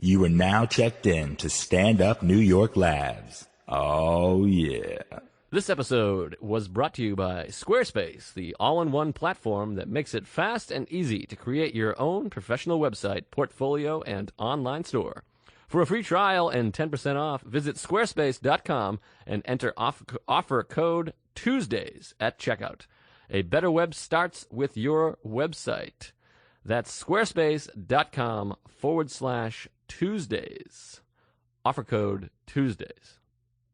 You are now checked in to Stand Up New York Labs. Oh, yeah. This episode was brought to you by Squarespace, the all-in-one platform that makes it fast and easy to create your own professional website, portfolio, and online store. For a free trial and 10% off, visit squarespace.com and enter offer code Tuesdays at checkout. A better web starts with your website. That's squarespace.com/Tuesdays. Offer code Tuesdays.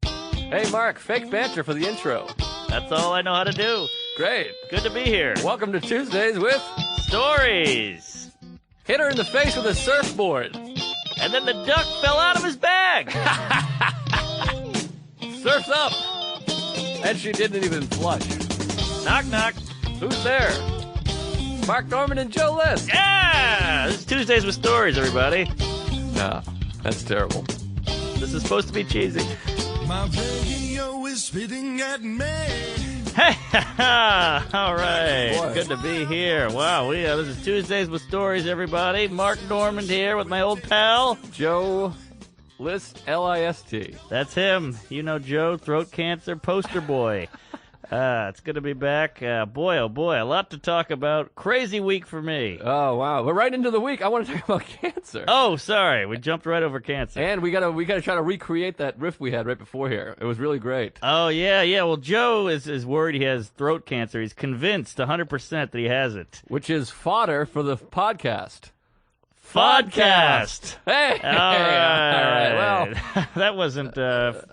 Hey, Mark, fake banter for the intro. That's all I know how to do. Great. Good to be here. Welcome to Tuesdays with Stories. Hit her in the face with a surfboard. And then the duck fell out of his bag. Surf's up. And she didn't even flush. Knock, knock. Who's there? Mark Norman and Joe List. Yeah! This is Tuesdays with Stories, everybody. No, that's terrible. This is supposed to be cheesy. My radio is spitting at me. Hey, all right. Boy. Good to be here. Wow, this is Tuesdays with Stories, everybody. Mark Normand here with my old pal. Joe List, L-I-S-T. That's him. You know Joe, throat cancer poster boy. It's good to be back. Boy, oh boy, a lot to talk about. Crazy week for me. Oh, wow. We're right into the week. I want to talk about cancer. Oh, sorry. We jumped right over cancer. And we gotta try to recreate that riff we had right before here. It was really great. Oh, yeah. Well, Joe is worried he has throat cancer. He's convinced 100% that he has it. Which is fodder for the podcast. Fodcast. Hey! All right. Well, that wasn't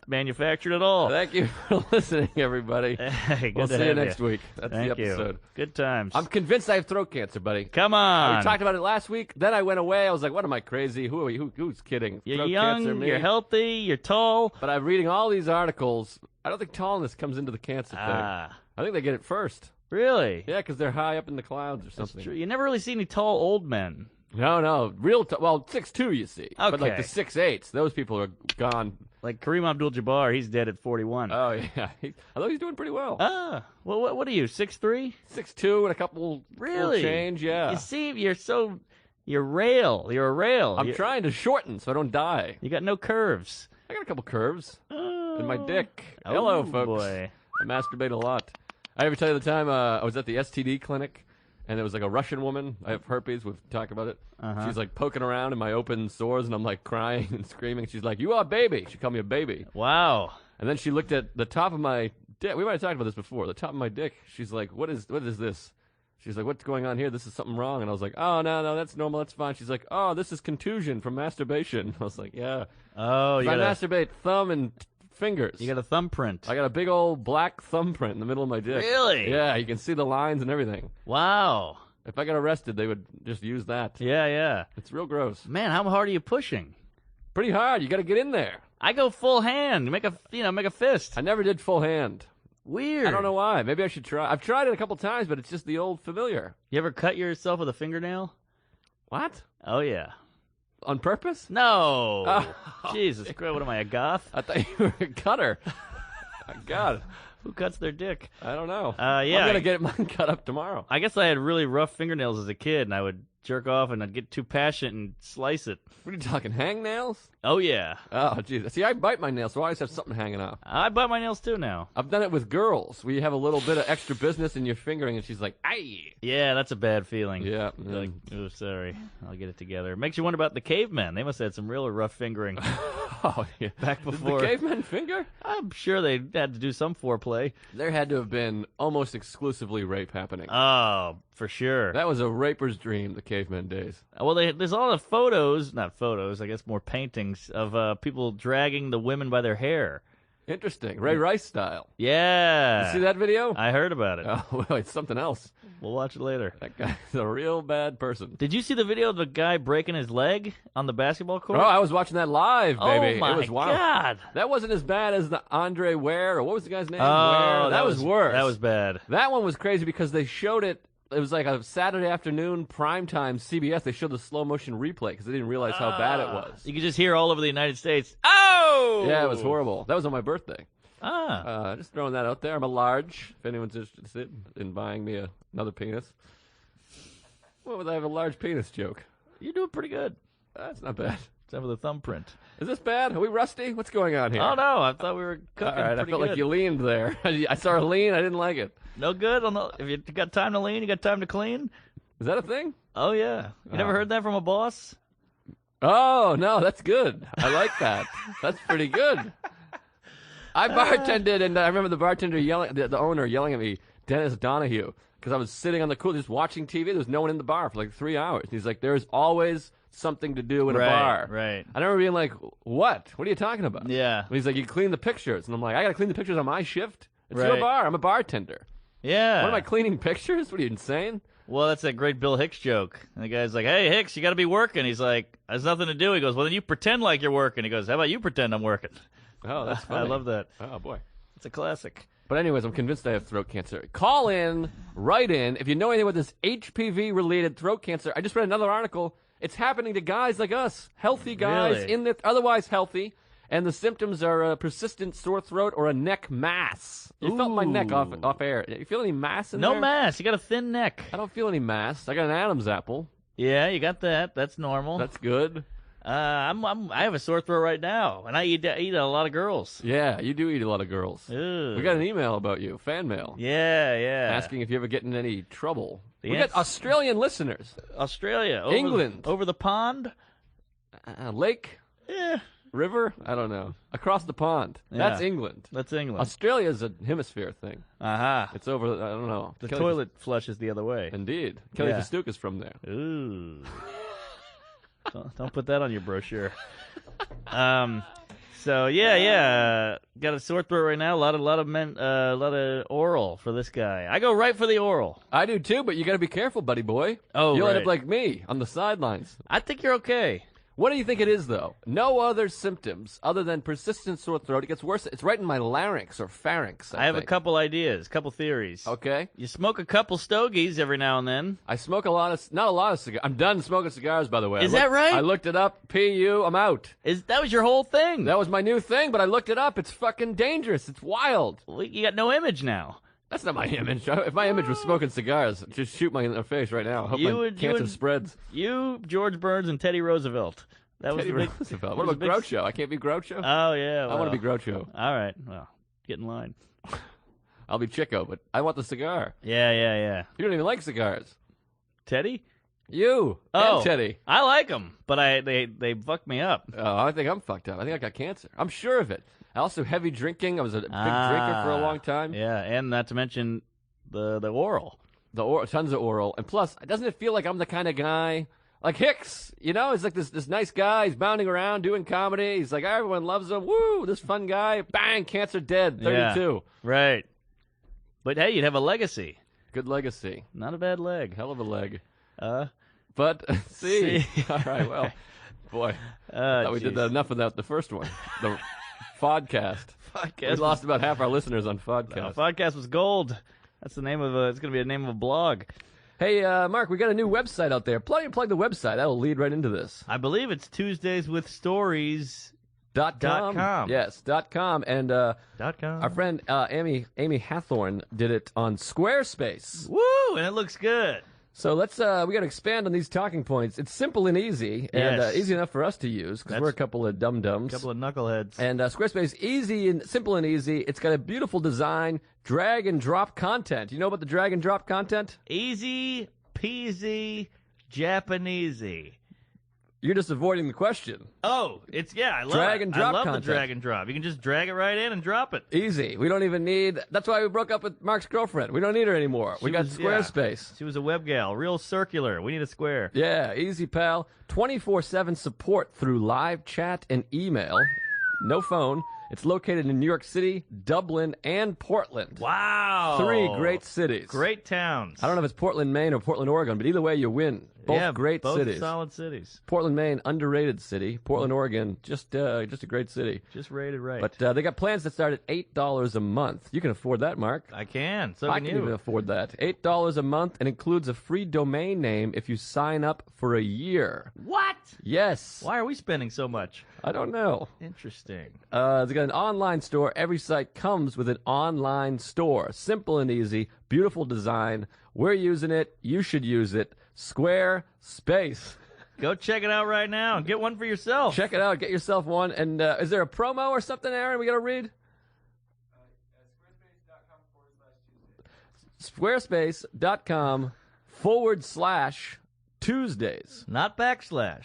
manufactured at all. thank you for listening, everybody. Hey, good We'll to see you have next week. That's Thank the episode. you. Good times. I'm convinced I have throat cancer, buddy. Come on. We talked about it last week. Then I went away. I was like, what am I, crazy? Who's kidding? You're throat young, cancer, me. you're healthy, you're tall. But I'm reading all these articles. I don't think tallness comes into the cancer thing. Ah, I think they get it first. really? Yeah, because they're high up in the clouds or That's something. true. You never really see any tall old men. No. Well, 6'2", you see. But like the Okay. 6'8", those people are gone. Like Kareem Abdul-Jabbar, he's dead at 41. Oh, yeah. I thought he's doing pretty well. Well, what are you, 6'3"? 6'2" and a couple Really? change, yeah. You see, you're rail. You're a rail. I'm trying to shorten so I don't die. You got no curves. I got a couple curves in my Oh. dick. Oh, Hello, folks. boy. I masturbate a lot. I ever tell you the time I was at the STD clinic, and there was like a Russian woman. I have herpes. We've talked about it. Uh-huh. She's like poking around in my open sores, and I'm like crying and screaming. She's like, "You are a baby." She called me a baby. Wow. And then she looked at the top of my dick. We might have talked about this before. The top of my dick. She's like, what is this? She's like, what's going on here? This is something wrong. And I was like, oh, no, that's normal. That's fine. She's like, oh, this is contusion from masturbation. I was like, yeah. Oh, I masturbate thumb and fingers. you got a thumbprint. I got a big old black thumbprint in the middle of my dick. Really? Yeah, you can see the lines and everything. Wow. If I got arrested, they would just use that. Yeah. It's real gross. Man, how hard are you pushing? Pretty hard. You got to get in there. I go full hand. Make a fist. I never did full hand. Weird. I don't know why. Maybe I should try. I've tried it a couple times, but it's just the old familiar. You ever cut yourself with a fingernail? What? Oh, yeah. On purpose? No. Oh. Jesus Christ, what am I, a goth? I thought you were a cutter. My God. Who cuts their dick? I don't know. Yeah. I'm going to get mine cut up tomorrow. I guess I had really rough fingernails as a kid, and I would jerk off, and I'd get too passionate and slice it. What are you talking, hangnails? Oh, yeah. Oh, geez. See, I bite my nails, so I always have something hanging off. I bite my nails, too, now. I've done it with girls, where you have a little bit of extra business in your fingering, and she's like, aye. Yeah, that's a bad feeling. Yeah. Like, oh, sorry. I'll get it together. Makes you wonder about the cavemen. They must have had some real rough fingering Oh, yeah. back Did before. the caveman finger? I'm sure they had to do some foreplay. There had to have been almost exclusively rape happening. Oh, for sure. That was a raper's dream, the caveman days. Well, there's a lot of photos, not photos, I guess more paintings, of people dragging the women by their hair. Interesting. Ray Rice style. Yeah. You see that video? I heard about it. Oh, well, it's something else. We'll watch it later. That guy's a real bad person. Did you see the video of the guy breaking his leg on the basketball court? Oh, I was watching that live, baby. Oh, my It was wild. God. That wasn't as bad as the Andre Ware, or what was the guy's name? Oh, Ware. That was worse. That was bad. That one was crazy because they showed it. It was like a Saturday afternoon primetime CBS. They showed the slow motion replay because they didn't realize how bad it was. You could just hear all over the United States, oh! Yeah, it was horrible. That was on my birthday. Ah. Just throwing that out there. I'm a large, if anyone's interested in buying me another penis. What would I have a large penis joke? You're doing pretty good. That's not bad. Some of the thumbprint. Is this bad? Are we rusty? What's going on here? Oh, no. I thought we were cooking All right, I pretty felt good. like you leaned there. I saw her lean. I didn't like it. No good? If you got time to lean, you got time to clean? Is that a thing? Oh, yeah. You never heard that from a boss? Oh, no, that's good. I like that. That's pretty good. I bartended, and I remember the bartender yelling, the owner yelling at me, Dennis Donahue, because I was sitting on the cooler just watching TV. There was no one in the bar for like 3 hours. And he's like, there's always something to do in a bar. Right. I remember being like, what? What are you talking about? Yeah. And he's like, you clean the pictures. And I'm like, I got to clean the pictures on my shift? It's Right. your bar. I'm a bartender. Yeah. What am I cleaning pictures? What are you, insane? Well, that's that great Bill Hicks joke. And the guy's like, hey, Hicks, you got to be working. He's like, there's nothing to do. He goes, well, then you pretend like you're working. He goes, how about you pretend I'm working? Oh, that's funny. I love that. Oh, boy. It's a classic. But anyways, I'm convinced I have throat cancer. Call in, write in. If you know anything about this HPV-related throat cancer, I just read another article. It's happening to guys like us, healthy guys, Really? in the otherwise healthy, and the symptoms are a persistent sore throat or a neck mass. You felt my neck off air. You feel any mass in there? No mass. You got a thin neck. I don't feel any mass. I got an Adam's apple. Yeah, you got that. That's normal. That's good. I have a sore throat right now, and I eat a lot of girls. Yeah, you do eat a lot of girls. Ew. We got an email about you, fan mail, Yeah. asking if you ever get in any trouble. We Yes. got Australian listeners. Australia. England. Over the pond? Lake, Yeah. river, I don't know. Across the pond. That's Yeah. England. That's England. Australia's a hemisphere thing. Aha. It's over, I don't know. The Kelly toilet flushes the other way. Indeed. Kelly Yeah. Festuca's from there. Ooh. Don't put that on your brochure. So yeah. Got a sore throat right now. A lot of oral for this guy. I go right for the oral. I do too, but you got to be careful, buddy boy. Oh, You'll end right. up like me on the sidelines. I think you're okay. What do you think it is, though? No other symptoms other than persistent sore throat. It gets worse. It's right in my larynx or pharynx. I have a think. couple ideas, couple theories. Okay. You smoke a couple stogies every now and then. I smoke not a lot of cigars. I'm done smoking cigars, by the way. Is that right? I looked it up. PU, I'm out. That was your whole thing? That was my new thing, but I looked it up. It's fucking dangerous. It's wild. Well, you got no image now. That's not my image. If my image was smoking cigars, just shoot me in the face right now. Hope my cancer spreads. You, George Burns, and Teddy Roosevelt. That was Teddy the big. Roosevelt. was What the about big- Groucho? I can't be Groucho? Oh yeah. I want to be well, Groucho. All right. Well, get in line. I'll be Chico, but I want the cigar. Yeah. You don't even like cigars. Teddy? You Oh, and Teddy. I like them, but they fucked me up. Oh, I think I'm fucked up. I think I got cancer. I'm sure of it. I also heavy drinking. I was a big drinker for a long time. Yeah, and not to mention the oral. Tons of oral. And plus, doesn't it feel like I'm the kind of guy like Hicks? You know, he's like this nice guy. He's bounding around doing comedy. He's like, everyone loves him. Woo, this fun guy. Bang, cancer dead. 32. Yeah, right. But hey, you'd have a legacy. Good legacy. Not a bad leg. Hell of a leg. But see. All right, well, boy. Thought we did jeez. that enough without the first one. The Fodcast. We lost about half our listeners on Fodcast. Podcast was gold. That's the name of it's going to be a name of a blog. Hey, Mark, we got a new website out there. Plug the website. That'll lead right into this. I believe it's Tuesdays with Stories. .com. Yes, .com. And .com. our friend Amy Hathorn did it on Squarespace. Woo! And it looks good. So let's we got to expand on these talking points. It's simple and easy, and Yes. easy enough for us to use because we're a couple of dum-dums. Couple of knuckleheads. And Squarespace, easy and simple and easy. It's got a beautiful design, drag and drop content. You know about the drag and drop content? Easy peasy Japanesey. You're just avoiding the question. Oh, I love Drag it. and drop I love content. the drag and drop. You can just drag it right in and drop it. Easy. We don't even need. That's why we broke up with Mark's girlfriend. We don't need her anymore. We got Squarespace. She was a web gal, real circular. We need a square. Yeah, easy, pal. 24/7 support through live chat and email. No phone. It's located in New York City, Dublin, and Portland. Wow. 3 great cities. Great towns. I don't know if it's Portland, Maine, or Portland, Oregon, but either way, you win. Both great both cities. solid cities. Portland, Maine, underrated city. Portland, Oregon, just a great city. Just rated right. But they got plans that start at $8 a month. You can afford that, Mark. I can. So I can can you. even afford that. $8 a month and includes a free domain name if you sign up for a year. What? Yes. Why are we spending so much? I don't know. Interesting. They got an online store. Every site comes with an online store. Simple and easy. Beautiful design. We're using it. You should use it. Squarespace. Go check it out right now and get one for yourself. Check it out. Get yourself one. And is there a promo or something, Aaron, we got to read? Squarespace.com/Tuesdays. Not backslash.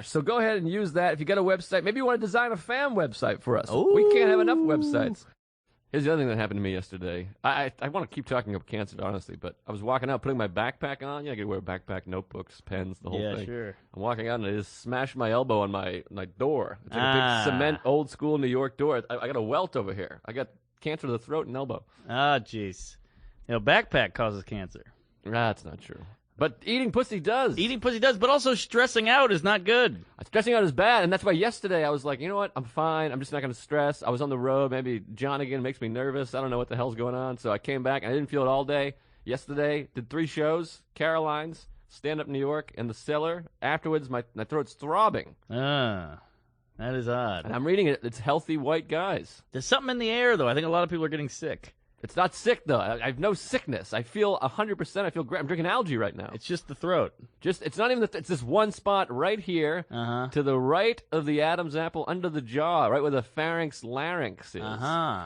/ So go ahead and use that. If you got a website, maybe you want to design a fan website for us. Ooh. We can't have enough websites. Here's the other thing that happened to me yesterday. I want to keep talking about cancer, honestly, but I was walking out, putting my backpack on. Yeah, I could wear a backpack, notebooks, pens, the whole thing. Yeah, sure. I'm walking out, and I just smashed my elbow on my door. It's like a big cement, old-school New York door. I got a welt over here. I got cancer of the throat and elbow. Ah, jeez. Backpack causes cancer. That's not true. But eating pussy does. Eating pussy does, but also stressing out is not good. Stressing out is bad, and that's why yesterday I was like, you know what? I'm fine. I'm just not going to stress. I was on the road. Maybe John again makes me nervous. I don't know what the hell's going on. So I came back, and I didn't feel it all day. Yesterday, did 3 shows, Caroline's, Stand Up New York, and The Cellar. Afterwards, my throat's throbbing. That is odd. And I'm reading it. It's healthy white guys. There's something in the air, though. I think a lot of people are getting sick. It's not sick, though. I have no sickness. I feel 100%. I feel great. I'm drinking algae right now. It's just the throat. It's not even it's this one spot right here to the right of the Adam's apple under the jaw, right where the larynx is.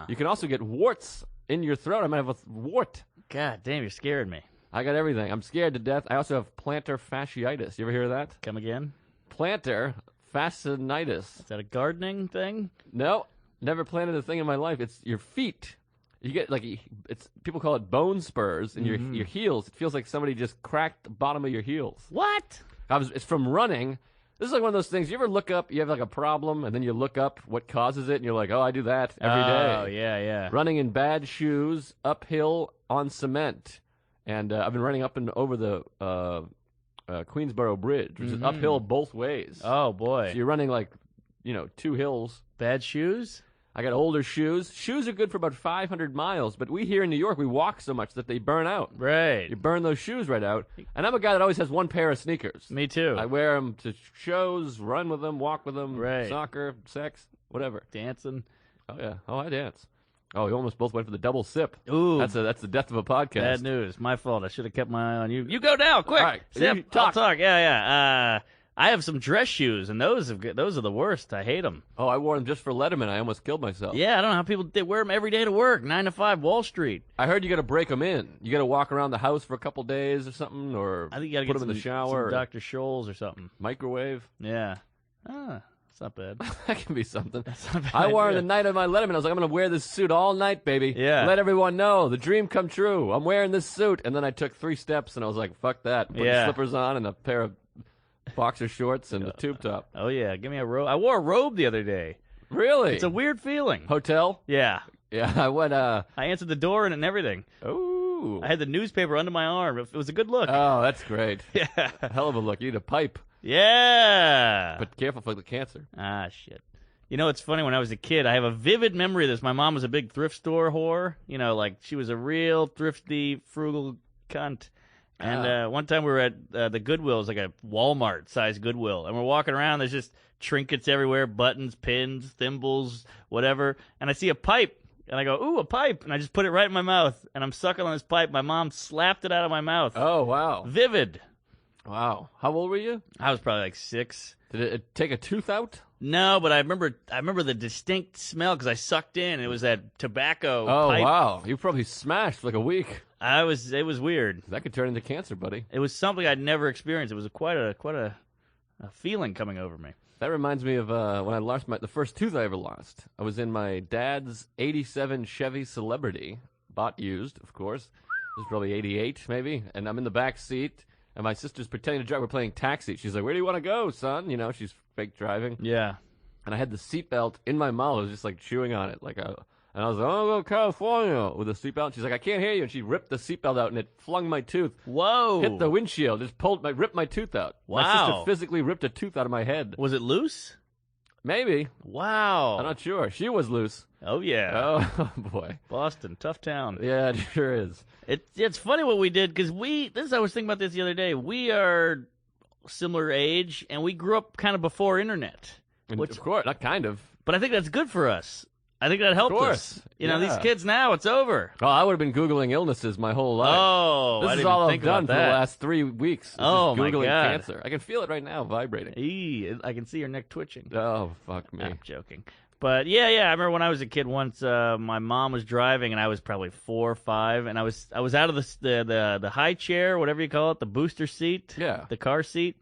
You can also get warts in your throat. I might have a wart. God damn, you're scaring me. I got everything. I'm scared to death. I also have plantar fasciitis. You ever hear of that? Come again? Plantar fasciitis. Is that a gardening thing? No, never planted a thing in my life. It's your feet. You get people call it bone spurs in your heels. It feels like somebody just cracked the bottom of your heels. What? It's from running. This is like one of those things. You ever look up? You have like a problem, and then you look up what causes it, and you're like, "Oh, I do that every day." Oh, yeah. Running in bad shoes, uphill on cement, and I've been running up and over the Queensboro Bridge, which is uphill both ways. Oh boy! So you're running like, 2 hills. Bad shoes? I got older shoes. Shoes are good for about 500 miles, but we here in New York, we walk so much that they burn out. Right. You burn those shoes right out. And I'm a guy that always has one pair of sneakers. Me too. I wear them to shows, run with them, walk with them, right. Soccer, sex, whatever. Dancing. Oh, yeah. Oh, I dance. Oh, we almost both went for the double sip. Ooh. That's the death of a podcast. Bad news. My fault. I should have kept my eye on you. You go now, quick. All right. Sip. You talk. I'll talk. Yeah. I have some dress shoes, and those are the worst. I hate them. Oh, I wore them just for Letterman. I almost killed myself. Yeah, I don't know how they wear them every day to work. 9 to 5 Wall Street. I heard you got to break them in. You got to walk around the house for a couple days or something, or I think you got to put get them in the some shower. Dr. Scholl's or something. Microwave. Yeah. It's not bad. That can be something. That's not a bad I wore it idea. the night of my Letterman. I was like, I'm going to wear this suit all night, baby. Yeah. Let everyone know. The dream come true. I'm wearing this suit. And then I took 3 steps, and I was like, fuck that. Put the slippers on and a pair of boxer shorts and a tube top. Oh, yeah. Give me a robe. I wore a robe the other day. Really? It's a weird feeling. Hotel? Yeah. Yeah, I went, I answered the door and everything. ooh. I had the newspaper under my arm. It was a good look. Oh, that's great. Yeah. Hell of a look. You need a pipe. Yeah. But careful for the cancer. Ah, shit. It's funny. When I was a kid, I have a vivid memory of this. My mom was a big thrift store whore. Like she was a real thrifty, frugal cunt. And one time we were at the Goodwill. It was like a Walmart-sized Goodwill. And we're walking around. There's just trinkets everywhere, buttons, pins, thimbles, whatever. And I see a pipe. And I go, ooh, a pipe. And I just put it right in my mouth. And I'm sucking on this pipe. My mom slapped it out of my mouth. Oh, wow. Vivid. Wow. How old were you? I was probably like 6. Did it take a tooth out? No, but I remember the distinct smell because I sucked in. It was that tobacco pipe. Oh, wow. You probably smashed for like a week. It was weird. That could turn into cancer, buddy. It was something I'd never experienced. It was quite a feeling coming over me. That reminds me of when I lost the first tooth I ever lost. I was in my dad's 87 Chevy Celebrity, bought used, of course. It was probably 88, maybe. And I'm in the back seat, and my sister's pretending to drive. We're playing taxi. She's like, where do you want to go, son? She's fake driving. Yeah. And I had the seatbelt in my mouth. I was just like chewing on it, and I was like, "Oh, go to California" with the seatbelt. She's like, "I can't hear you," and she ripped the seatbelt out, and it flung my tooth. Whoa! Hit the windshield, just ripped my tooth out. Wow! My sister physically ripped a tooth out of my head. Was it loose? Maybe. Wow! I'm not sure. She was loose. Oh yeah. Oh boy. Boston, tough town. Yeah, it sure is. It's funny what we did because I was thinking about this the other day. We are similar age, and we grew up kind of before internet. Of course, not kind of. But I think that's good for us. I think that helped Of course. us. You know, these Yeah. kids now, it's over. Oh, I would have been Googling illnesses my whole life. Oh, this I is didn't all I've think done about for the that. last 3 weeks. It's Oh, just my Googling God. cancer. I can feel it right now, vibrating. I can see your neck twitching. Oh, fuck me. I'm joking. But yeah, I remember when I was a kid once, my mom was driving and I was probably 4 or 5, and I was out of the high chair, whatever you call it, the booster seat, Yeah. the car seat,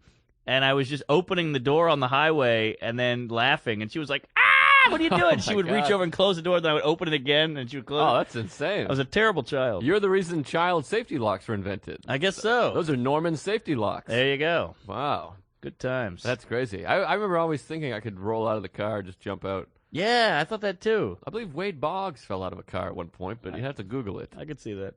and I was just opening the door on the highway and then laughing, and she was like, "Ah, what are you doing?" She my would reach God. over and close the door, then I would open it again, and she would close Oh, it. that's insane. I was a terrible child. You're the reason child safety locks were invented. I guess so. Those are Norman safety locks. There you go. Wow. Good times. That's crazy. I remember always thinking I could roll out of the car, just jump out. Yeah, I thought that too. I believe Wade Boggs fell out of a car at one point, but you have to Google it. I could see that.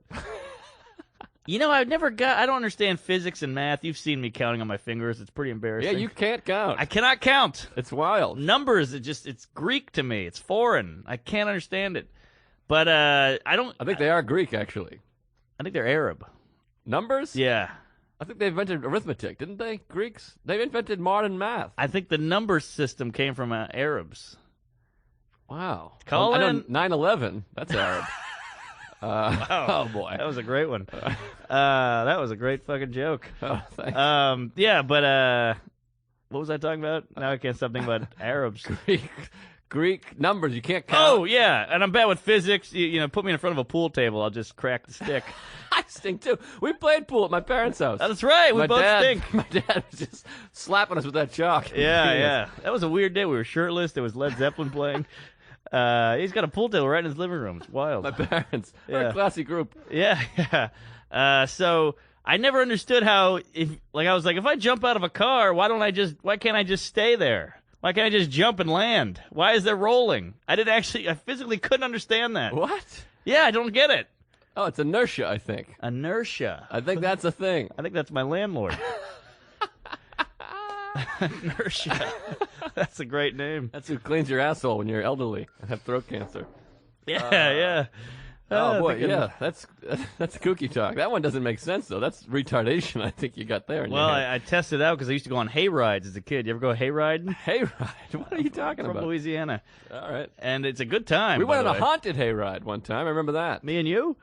You know, I don't understand physics and math. You've seen me counting on my fingers. It's pretty Yeah, embarrassing. you can't count. I cannot count. It's wild. Numbers, it's Greek to me. It's foreign. I can't understand it. But I think they are Greek, actually. think they're Arab. Numbers? Yeah. I think they invented arithmetic, didn't they? Greeks? They invented modern math. I think the number system came from Arabs. Wow. Call I know in. 9/11. That's Arab. Oh, boy. That was a great one. That was a great fucking joke. Oh, thanks. Yeah, but what was I talking about? Now I can't stop thinking about Arabs. Greek numbers. You can't count. Oh, yeah, and I'm bad with physics. You know, put me in front of a pool table, I'll just crack the stick. I stink, too. We played pool at my parents' house. That's right, we both stink. My dad was just slapping us with that chalk. Yeah. That was a weird day. We were shirtless. There was Led Zeppelin playing. He's got a pool table right in his living room. It's wild. My parents. They're Yeah. a classy group. Yeah. So I never understood how, if I jump out of a car, why can't I just stay there? Why can't I just jump and land? Why is there rolling? I physically couldn't understand that. What? Yeah, I don't get it. Oh, it's inertia, I think. Inertia. I think that's a thing. I think that's my landlord. Inertia. That's a great name. That's who cleans your asshole when you're elderly and have throat cancer. Yeah. Oh, boy, thinking- yeah. That's kooky talk. That one doesn't make sense, though. That's retardation, I think you got there. In Well, your head. I tested it out because I used to go on hay rides as a kid. You ever go hay riding? Hayride? What are you talking From about? Louisiana. All right. And it's a good time. We by went the on a way. haunted hayride one time. I remember that. Me and you?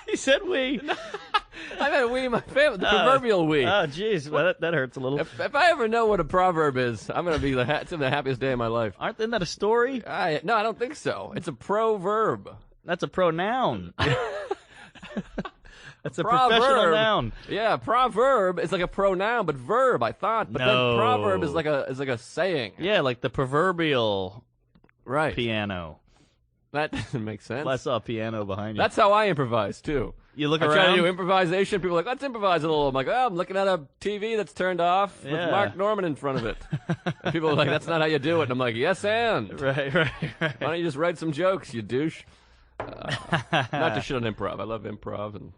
He said we. I've had a we in my family, the proverbial we. Oh, jeez. Well, that hurts a little. If I ever know what a proverb is, I'm going to be it's the happiest day of my life. Isn't that a story? No, I don't think so. It's a proverb. That's a pronoun. That's a Proverb. professional noun. Yeah, proverb is like a pronoun, but verb, I thought. But No. then proverb is like a saying. Yeah, like the proverbial Right. piano. That doesn't make sense. I saw a piano behind you. That's how I imprise, too. You look I around. try to do improvisation. People are like, let's improvise a little. I'm like, oh, I'm looking at a TV that's turned off with Yeah. Mark Norman in front of it. And people are like, that's not how you do it. And I'm like, yes, and. Right. Why don't you just write some jokes, you douche? Not to shit on improv. I love improv and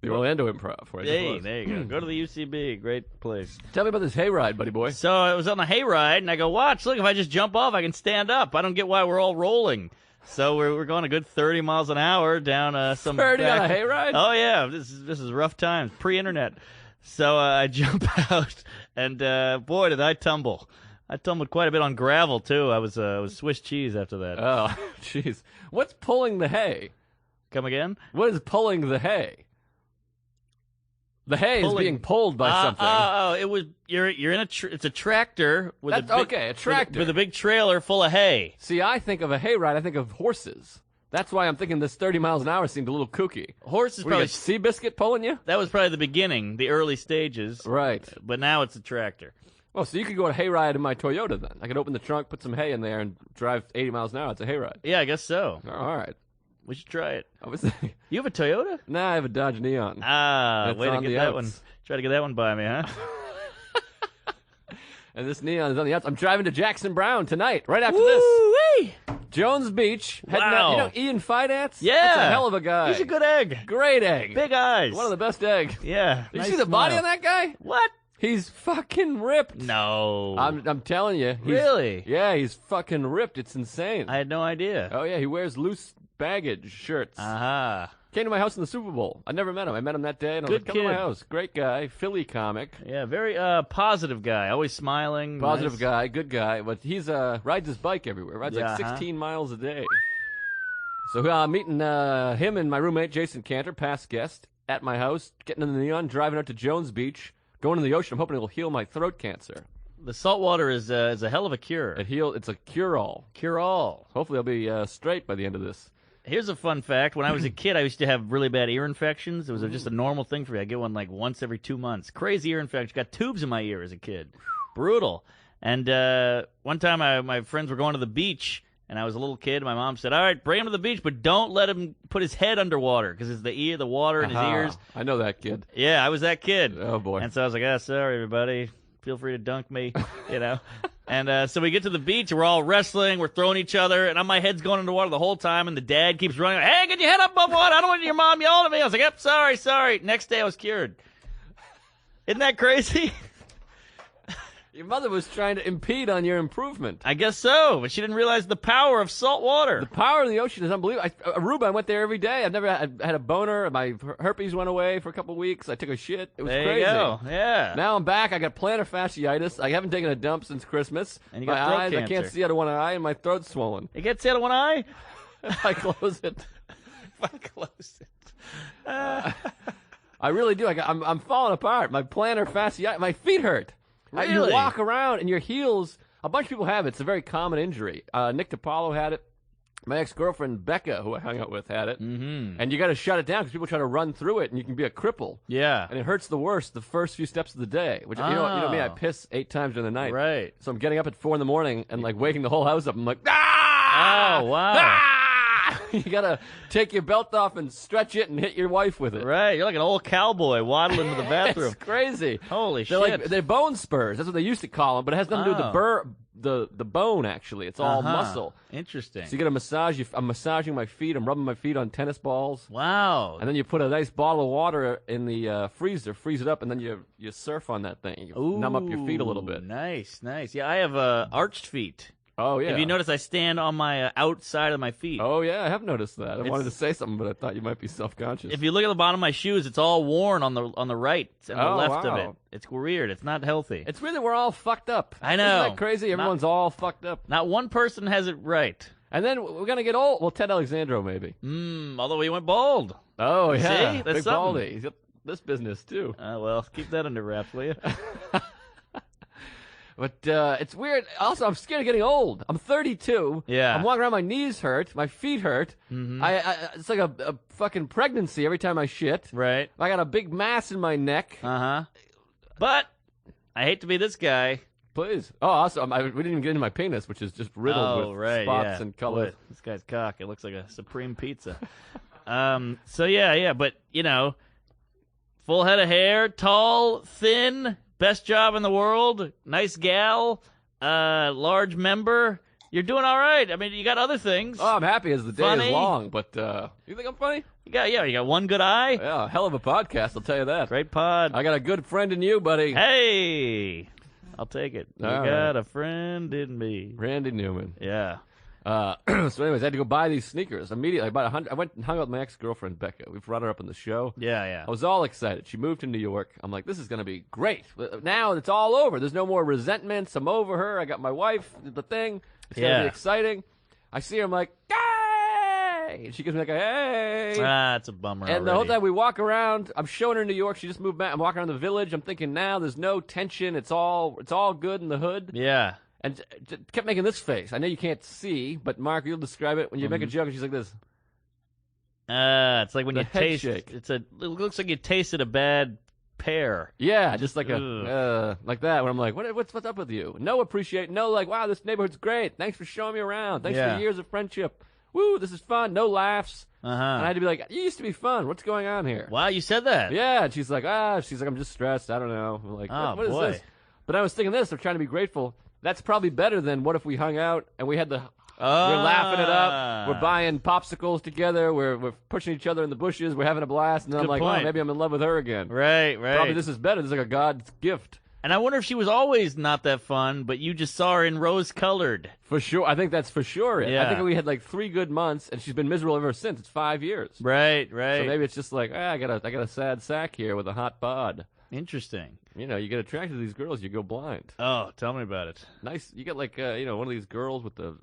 the Orlando Improv. Where I just Hey, was. there you go. Go to the UCB. Great place. Tell me about this hayride, buddy boy. So I was on a hayride, and I go, watch, look, if I just jump off, I can stand up. I don't get why we're all rolling. So we're going a good 30 miles an hour down some 30 on back- a hayride? Oh, yeah. This is rough times, pre-internet. So I jump out, and boy, did I tumble. I tumbled quite a bit on gravel, too. I was Swiss cheese after that. Oh, jeez. What's pulling the hay? Come again? What is pulling the hay? The hay is Pulling. being pulled by something. It was you're in it's a tractor with That's a big, okay, a tractor. with a big trailer full of hay. See, I think of a hayride, I think of horses. That's why I'm thinking this 30 miles an hour seemed a little kooky. Horse is What, you probably got Seabiscuit pulling you? that was probably the beginning, the early stages. Right. But now it's a tractor. Well, so you could go on a hayride in my Toyota then. I could open the trunk, put some hay in there, and drive 80 miles an hour. It's a hayride. Yeah, I guess so. Oh, all right. We should try it. I was You have a Toyota? Nah, I have a Dodge Neon. Way to on get the that outs. one. Try to get that one by me, huh? And this Neon is on the outs. I'm driving to Jackson Brown tonight, right after this. Woo-wee! Jones Beach. Heading out, Wow. you know Ian Finance? Yeah. That's a hell of a guy. He's a good egg. Great egg. Big eyes. One of the best eggs. Yeah. Did nice you see the body smile. on that guy? What? He's fucking ripped. No. I'm telling you. He's, Really? Yeah, he's fucking ripped. It's insane. I had no idea. Oh, yeah, he wears loose baggage shirts. Aha. Came to my house in the Super Bowl. I never met him. I met him that day, and I was Good like, come to my kid. house. Great guy, Philly comic. Yeah, very positive guy. Always smiling. Positive nice. guy, good guy, but he's rides his bike everywhere. Rides Yeah, like 16 miles a day. So meeting him and my roommate Jason Cantor, past guest, at my house, getting in the neon, driving out to Jones Beach, going in the ocean. I'm hoping it'll heal my throat cancer. The salt water is a hell of a cure. It's a cure-all. Cure all. Hopefully I'll be straight by the end of this. Here's a fun fact. When I was a kid, I used to have really bad ear infections. It was just a normal thing for me. I get one like once every 2 months. Crazy ear infection. Got tubes in my ear as a kid. Brutal. And one time my friends were going to the beach, and I was a little kid. My mom said, all right, bring him to the beach, but don't let him put his head underwater because it's the water in his ears. I know that kid. Yeah, I was that kid. Oh, boy. And so I was like, sorry, everybody. Feel free to dunk me, you know. And so we get to the beach, and we're all wrestling, we're throwing each other, and my head's going underwater the whole time, and the dad keeps running, hey, get your head up above water. I don't want your mom yelling at me. I was like, yep, sorry. Next day I was cured. Isn't that crazy? Your mother was trying to impede on your improvement. I guess so, but she didn't realize the power of salt water. The power of the ocean is unbelievable. Aruba, I went there every day. I've never had a boner. My herpes went away for a couple of weeks. I took a shit. It was there crazy. you go. Yeah. Now I'm back. I got plantar fasciitis. I haven't taken a dump since Christmas. And you got my throat eyes, I cancer. can't see out of one eye, and my throat's swollen. It gets out of one eye? If I close it. If I close it. I really do. I'm falling apart. My plantar fasciitis. My feet hurt. You Really? walk around and your heels. A bunch of people have it. It's a very common injury. Nick DiPaolo had it. My ex-girlfriend Becca, who I hung out with, had it. Mm-hmm. And you got to shut it down because people try to run through it, and you can be a cripple. Yeah. And it hurts the worst the first few steps of the day. Which you know me. I piss 8 times during the night. Right. So I'm getting up at 4 in the morning and like waking the whole house up. I'm like, ah! Oh, wow. Ah! You gotta take your belt off and stretch it and hit your wife with it. Right. You're like an old cowboy waddling to the bathroom. It's crazy. Holy They're shit. they're bone spurs. That's what they used to call them, but it has nothing to do with the bone. Actually, it's all muscle. Interesting. So you get a massage. I'm massaging my feet. I'm rubbing my feet on tennis balls. Wow. And then you put a nice bottle of water in the freezer, freeze it up, and then you surf on that thing. You numb up your feet a little bit. Nice. Yeah, I have arched feet. Oh yeah. If you notice, I stand on my outside of my feet. Oh yeah, I have noticed that. I wanted to say something, but I thought you might be self-conscious. If you look at the bottom of my shoes, it's all worn on the right and the left of wow. it. It's weird. It's not healthy. It's weird that we're all fucked up. I know. Isn't that crazy? Everyone's all fucked up. Not one person has it right. And then we're gonna get old. Well, Ted Alexandro maybe. Although he went bald. Oh yeah, See? That's big something. baldy. He's got this business too. Well, keep that under wraps, will you? But it's weird. Also, I'm scared of getting old. I'm 32. Yeah. I'm walking around. My knees hurt. My feet hurt. Mm-hmm. It's like a fucking pregnancy every time I shit. Right. I got a big mass in my neck. But I hate to be this guy. Please. Oh, also, we didn't even get into my penis, which is just riddled with spots and colors. Boy, this guy's cock. It looks like a supreme pizza. So yeah. But full head of hair, tall, thin. Best job in the world, nice gal, large member. You're doing all right. I mean, you got other things. Oh, I'm happy as the day Funny. is long, but you think I'm funny? You got one good eye. Yeah, hell of a podcast, I'll tell you that. Great pod. I got a good friend in you, buddy. Hey, I'll take it. You All got right. a friend in me. Randy Newman. Yeah. So anyways, I had to go buy these sneakers immediately. I went and hung out with my ex-girlfriend, Becca. We've brought her up on the show. Yeah. I was all excited. She moved to New York. I'm like, this is going to be great. Now it's all over. There's no more resentments. I'm over her. I got my wife, the thing. It's going to be exciting. I see her. I'm like, hey! And she gives me like a hey. It's a bummer. And the whole time we walk around, I'm showing her New York. She just moved back. I'm walking around the village. I'm thinking now there's no tension. It's all good in the hood. Yeah. And kept making this face. I know you can't see, but Mark, you'll describe it. When you make a joke and she's like this. It's like when The you head taste. shake. It looks like you tasted a bad pear. Yeah, just like Ugh. like that. Where I'm like, what's up with you? No appreciate. No, like, wow, this neighborhood's great. Thanks for showing me around. Thanks for years of friendship. Woo, this is fun. No laughs. And I had to be like, you used to be fun. What's going on here? Wow, you said that. Yeah, and she's like, I'm just stressed. I don't know. I'm like, Oh, what is boy. this? But I was thinking this. I'm trying to be grateful. That's probably better than what if we hung out and we had we're laughing it up. We're buying popsicles together. We're pushing each other in the bushes. We're having a blast. And then I'm Good like, point. oh, maybe I'm in love with her again. Right. Probably this is better. This is like a God's gift. And I wonder if she was always not that fun, but you just saw her in rose-colored. For sure. I think that's for sure it. Yeah. I think we had like 3 good months, and she's been miserable ever since. It's 5 years. Right. So maybe it's just like, I got a sad sack here with a hot bod. Interesting. You get attracted to these girls, you go blind. Oh, tell me about it. Nice. You get like, one of these girls with the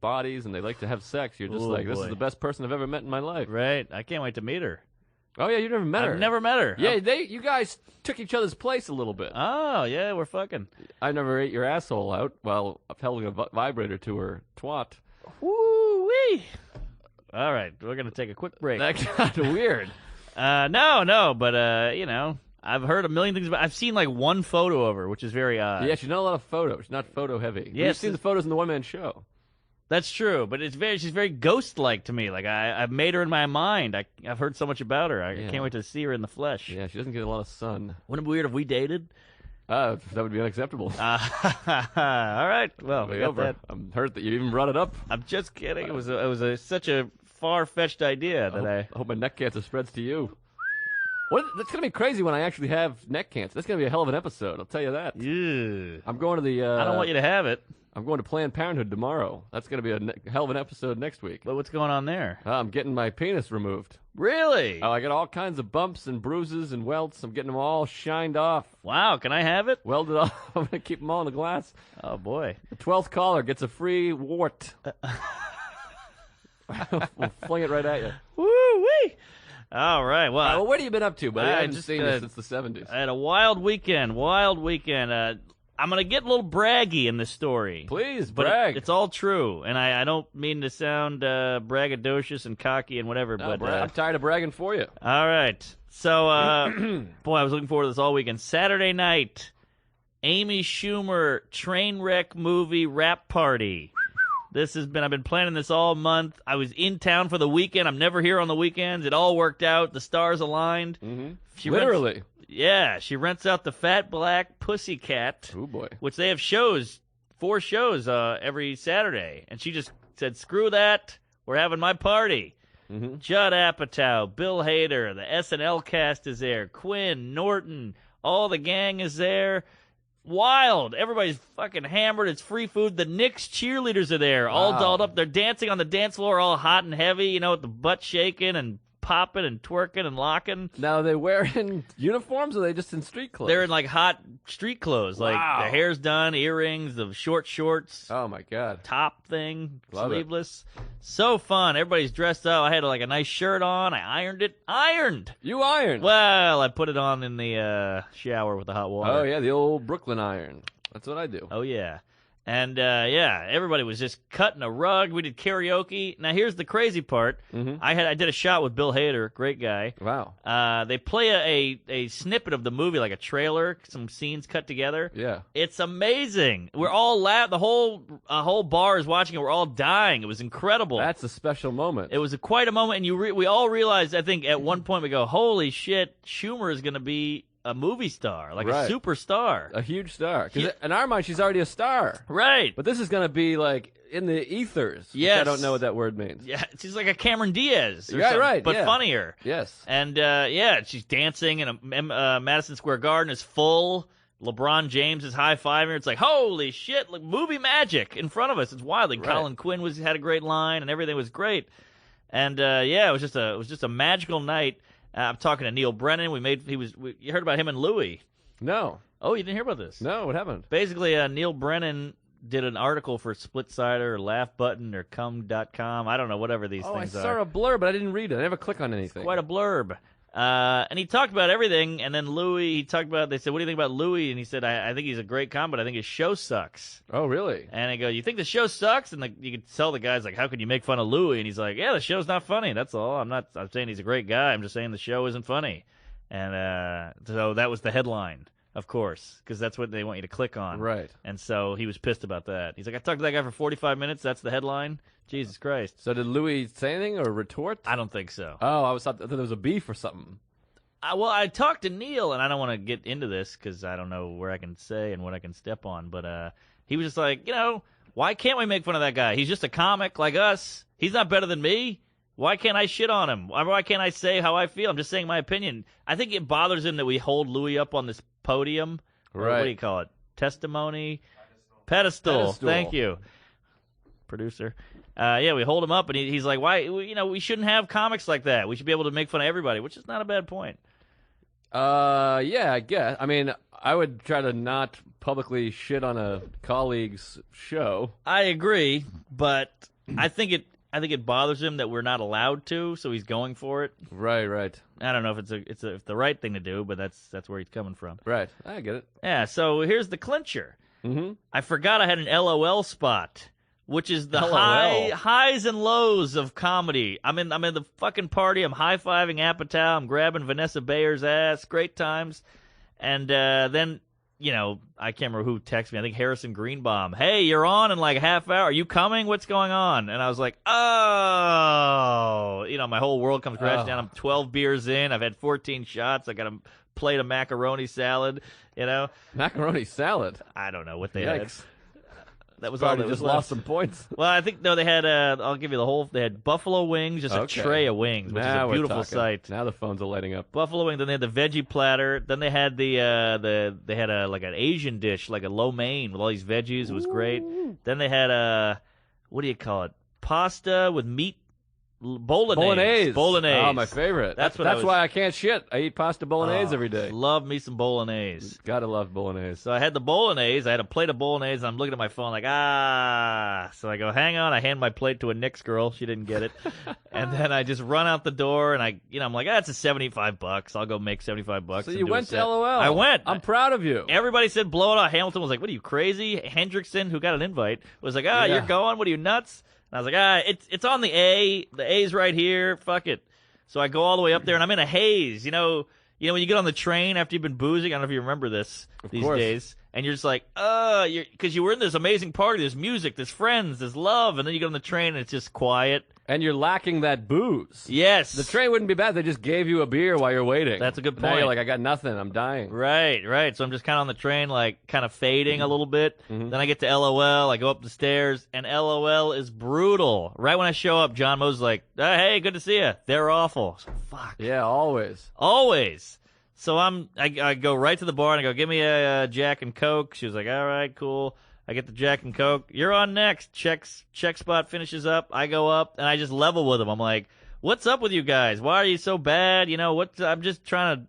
bodies, and they like to have sex. You're just Oh, like, this boy. is the best person I've ever met in my life. Right. I can't wait to meet her. Oh yeah, you never met her. I've never met her. Yeah, you guys took each other's place a little bit. Oh, yeah, we're fucking. I never ate your asshole out while holding a vibrator to her twat. Woo-wee. All right, we're going to take a quick break. That got weird. No, but, I've heard a million things about. I've seen like one photo of her, which is very odd. Yeah, she's not a lot of photos. She's not photo heavy. Yes, You've seen the photos in the one-man show. That's true, but she's very ghost-like to me. Like I've made her in my mind. I've heard so much about her. I Yeah. can't wait to see her in the flesh. Yeah, she doesn't get a lot of sun. Wouldn't it be weird if we dated? That would be unacceptable. All right. Well, we Way got over. that. I'm hurt that you even brought it up. I'm just kidding. It was such a far-fetched idea that I hope my neck cancer spreads to you. That's going to be crazy when I actually have neck cancer. That's going to be a hell of an episode, I'll tell you that. Ew. I'm going to the... I don't want you to have it. I'm going to Planned Parenthood tomorrow. That's going to be a hell of an episode next week. But what's going on there? I'm getting my penis removed. Really? I got all kinds of bumps and bruises and welts. I'm getting them all shined off, Wow. Can I have it? welded off. I'm going to keep them all in the glass. Oh boy. The 12th caller gets a free wart. We'll fling it right at you. Woo-wee. All right. Well, Well, what have you been up to, buddy? I haven't just, seen you since the 70s. I had a wild weekend. I'm going to get a little braggy in this story. Please, But brag. it's all true. And I don't mean to sound braggadocious and cocky and whatever. No, but I'm tired of bragging for you. all right. So, boy, I was looking forward to this all weekend. Saturday night, Amy Schumer train wreck movie wrap party. I've been planning this all month. I was in town for the weekend. I'm never here on the weekends. It all worked out. The stars aligned. Mm-hmm. Literally. She rents out the Fat Black Pussycat, Oh, boy. which they have 4 shows every Saturday. And she just said, screw that. We're having my party. Mm-hmm. Judd Apatow, Bill Hader, the SNL cast is there, Quinn, Norton, all the gang is there. Wild. Everybody's fucking hammered. It's free food. The Knicks cheerleaders are there, all Wow. dolled up. They're dancing on the dance floor, all hot and heavy, with the butt shaking and popping and twerking and locking. Now, are they wearing uniforms or are they just in street clothes? They're in like hot street clothes, like Wow. the hair's done, earrings, the short shorts, Oh, my God. top thing, Love it. sleeveless. So fun. Everybody's dressed up. I had like a nice shirt on. I ironed it. Ironed. You iron. Well, I put it on in the shower with the hot water. Oh, yeah, the old Brooklyn iron. That's what I do. Oh, yeah. And, everybody was just cutting a rug. We did karaoke. Now, here's the crazy part. Mhm. I did a shot with Bill Hader, great guy. Wow. They play a snippet of the movie, like a trailer, some scenes cut together. Yeah. It's amazing. We're all the whole bar is watching it. We're all dying. It was incredible. That's a special moment. It was quite a moment, and we all realized. I think at one point we go, "Holy shit, Schumer is going to be a movie star, like Right. a superstar." A huge star. Because in our mind, she's already a star. Right. But this is going to be like in the ethers. which Yes. I don't know what that word means. Yeah, she's like a Cameron Diaz. Or Yeah, something, right, but yeah. funnier. Yes. And she's dancing, and Madison Square Garden is full. LeBron James is high-fiving her. It's like, holy shit, like movie magic in front of us. It's wild. Like Right. Colin Quinn had a great line, and everything was great. And it was just a magical night. I'm talking to Neil Brennan. You heard about him and Louis. No. Oh, you didn't hear about this? No, what happened? Basically, Neil Brennan did an article for Splitsider or Laugh Button or Cum.com. I don't know, whatever these I things are. saw a blur, but I didn't read it. I never click on anything. Quite a blurb. And he talked about everything, and then they said, what do you think about Louis? And he said, I think he's a great comic, but I think his show sucks. Oh, really? And I go, you think the show sucks? And you could tell the guy's like, how could you make fun of Louis? And he's like, yeah, the show's not funny. That's all. I'm saying he's a great guy. I'm just saying the show isn't funny. And so that was the headline, of course, because that's what they want you to click on. Right. And so he was pissed about that. He's like, I talked to that guy for 45 minutes. That's the headline. Jesus Christ. So did Louis say anything or retort? I don't think so. Oh, I thought there was a beef or something. Well, I talked to Neil, and I don't want to get into this because I don't know where I can say and what I can step on. But he was just like, why can't we make fun of that guy? He's just a comic like us. He's not better than me. Why can't I shit on him? Why can't I say how I feel? I'm just saying my opinion. I think it bothers him that we hold Louis up on this podium Or Right. what do you call it? Testimony? Pedestal. Thank you, producer. Yeah, we hold him up, and he's like, "Why? We shouldn't have comics like that. We should be able to make fun of everybody," which is not a bad point. Yeah, I guess. I mean, I would try to not publicly shit on a colleague's show. I agree, but I think it bothers him that we're not allowed to, so he's going for it. Right. I don't know if it's the right thing to do, but that's where he's coming from. Right. I get it. Yeah. So here's the clincher. Mm-hmm. I forgot I had an LOL spot, which is the LOL. highs and lows of comedy. I'm in the fucking party. I'm high-fiving Apatow. I'm grabbing Vanessa Bayer's ass. Great times. And then, I can't remember who texted me. I think Harrison Greenbaum. Hey, you're on in like a half hour. Are you coming? What's going on? And I was like, oh. My whole world comes crashing down. I'm 12 beers in. I've had 14 shots. I got a plate of macaroni salad, Macaroni salad. I don't know what they had. Yikes. That was all Probably that just was left. lost some points. Well, I think, no, they had, I'll give you the whole, they had buffalo wings, just Okay. a tray of wings, which Now is a we're beautiful talking. sight. Now the phones are lighting up. Buffalo wings, then they had the veggie platter, then they had they had like an Asian dish, like a lo mein with all these veggies. It was great. Then they had what do you call it? Pasta with meat, bolognese. Oh, my favorite. That's why I can't shit. I eat pasta bolognese every day. Love me some bolognese. Gotta love bolognese. So I had the bolognese. I had a plate of bolognese, and I'm looking at my phone like, So I go, hang on. I hand my plate to a Knicks girl. She didn't get it. And then I just run out the door, and I'm like, it's a $75. I'll go make $75. So and you do a went to set. LOL. I went. I'm proud of you. Everybody said blow it off. Hamilton was like, what are you, crazy? Hendrickson, who got an invite, was like, Yeah. you're going? What are you, nuts? And I was like, it's on the A. The A's right here. Fuck it. So I go all the way up there, and I'm in a haze. You know when you get on the train after you've been boozing. I don't know if you remember this these course. days. And you're just like, because you were in this amazing party. There's music, there's friends, there's love. And then you get on the train, and it's just quiet. And you're lacking that booze. Yes. The train wouldn't be bad. They just gave you a beer while you're waiting. That's a good Now point. you're like, I got nothing. I'm dying. Right. So I'm just kind of on the train, like kind of fading a little bit. Mm-hmm. Then I get to LOL. I go up the stairs, and LOL is brutal. Right when I show up, John Moe's like, hey, good to see you. They're awful. So, fuck. Yeah, always. Always. So I go right to the bar, and I go, give me a Jack and Coke. She was like, all right, cool. I get the Jack and Coke. You're on next. Check spot finishes up. I go up, and I just level with them. I'm like, what's up with you guys? Why are you so bad? I'm just trying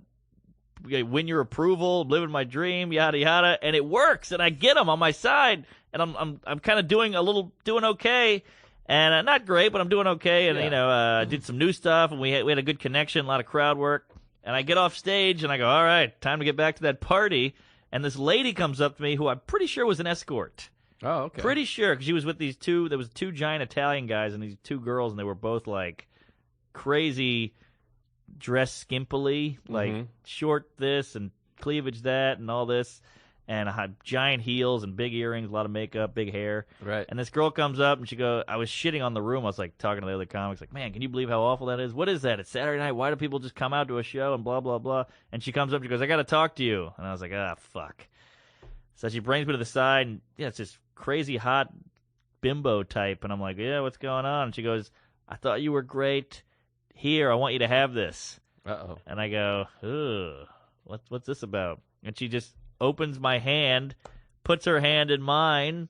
to win your approval, living my dream, yada yada, and it works. And I get them on my side, and I'm kind of doing okay, and not great, but I'm doing okay. And Yeah. did some new stuff, and we had a good connection, a lot of crowd work. And I get off stage, and I go, all right, time to get back to that party. And this lady comes up to me, who I'm pretty sure was an escort. Oh, okay. Pretty sure, because she was with these two. There was two giant Italian guys and these two girls, and they were both like crazy, dressed skimpily, like short this and cleavage that, and all this, and had giant heels and big earrings, a lot of makeup, big hair. Right. And this girl comes up, and she goes, I was shitting on the room. I was like talking to the other comics, like, man, can you believe how awful that is? What is that? It's Saturday night. Why do people just come out to a show and blah blah blah? And she comes up, and she goes, I got to talk to you. And I was like, fuck. So she brings me to the side, and it's this crazy hot bimbo type. And I'm like, yeah, what's going on? And she goes, I thought you were great. Here, I want you to have this. Uh-oh. And I go, ugh, what's this about? And she just opens my hand, puts her hand in mine,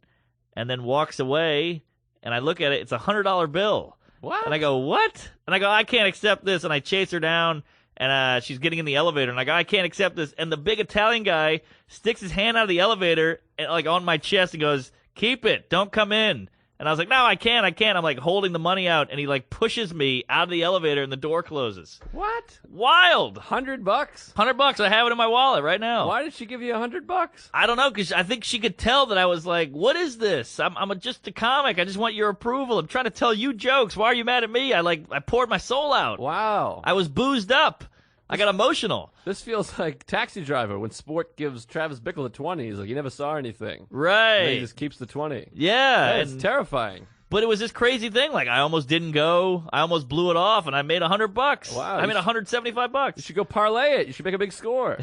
and then walks away. And I look at it, it's $100 bill. What? And I go, what? And I go, I can't accept this. And I chase her down, and she's getting in the elevator. And I go, I can't accept this. And the big Italian guy sticks his hand out of the elevator, and like on my chest, and goes, keep it, don't come in. And I was like, no, I can't. I'm like holding the money out, and he like pushes me out of the elevator, and the door closes. What? Wild. $100? $100. I have it in my wallet right now. Why did she give you $100? I don't know, because I think she could tell that I was like, what is this? I'm just a comic. I just want your approval. I'm trying to tell you jokes. Why are you mad at me? I poured my soul out. Wow. I was boozed up. I got emotional. This feels like Taxi Driver when Sport gives Travis Bickle a 20. He's like, you never saw anything. Right. And he just keeps the 20. Yeah. It's terrifying. But it was this crazy thing. Like, I almost didn't go. I almost blew it off, and I made $100. Wow. I made $175. You should go parlay it. You should make a big score.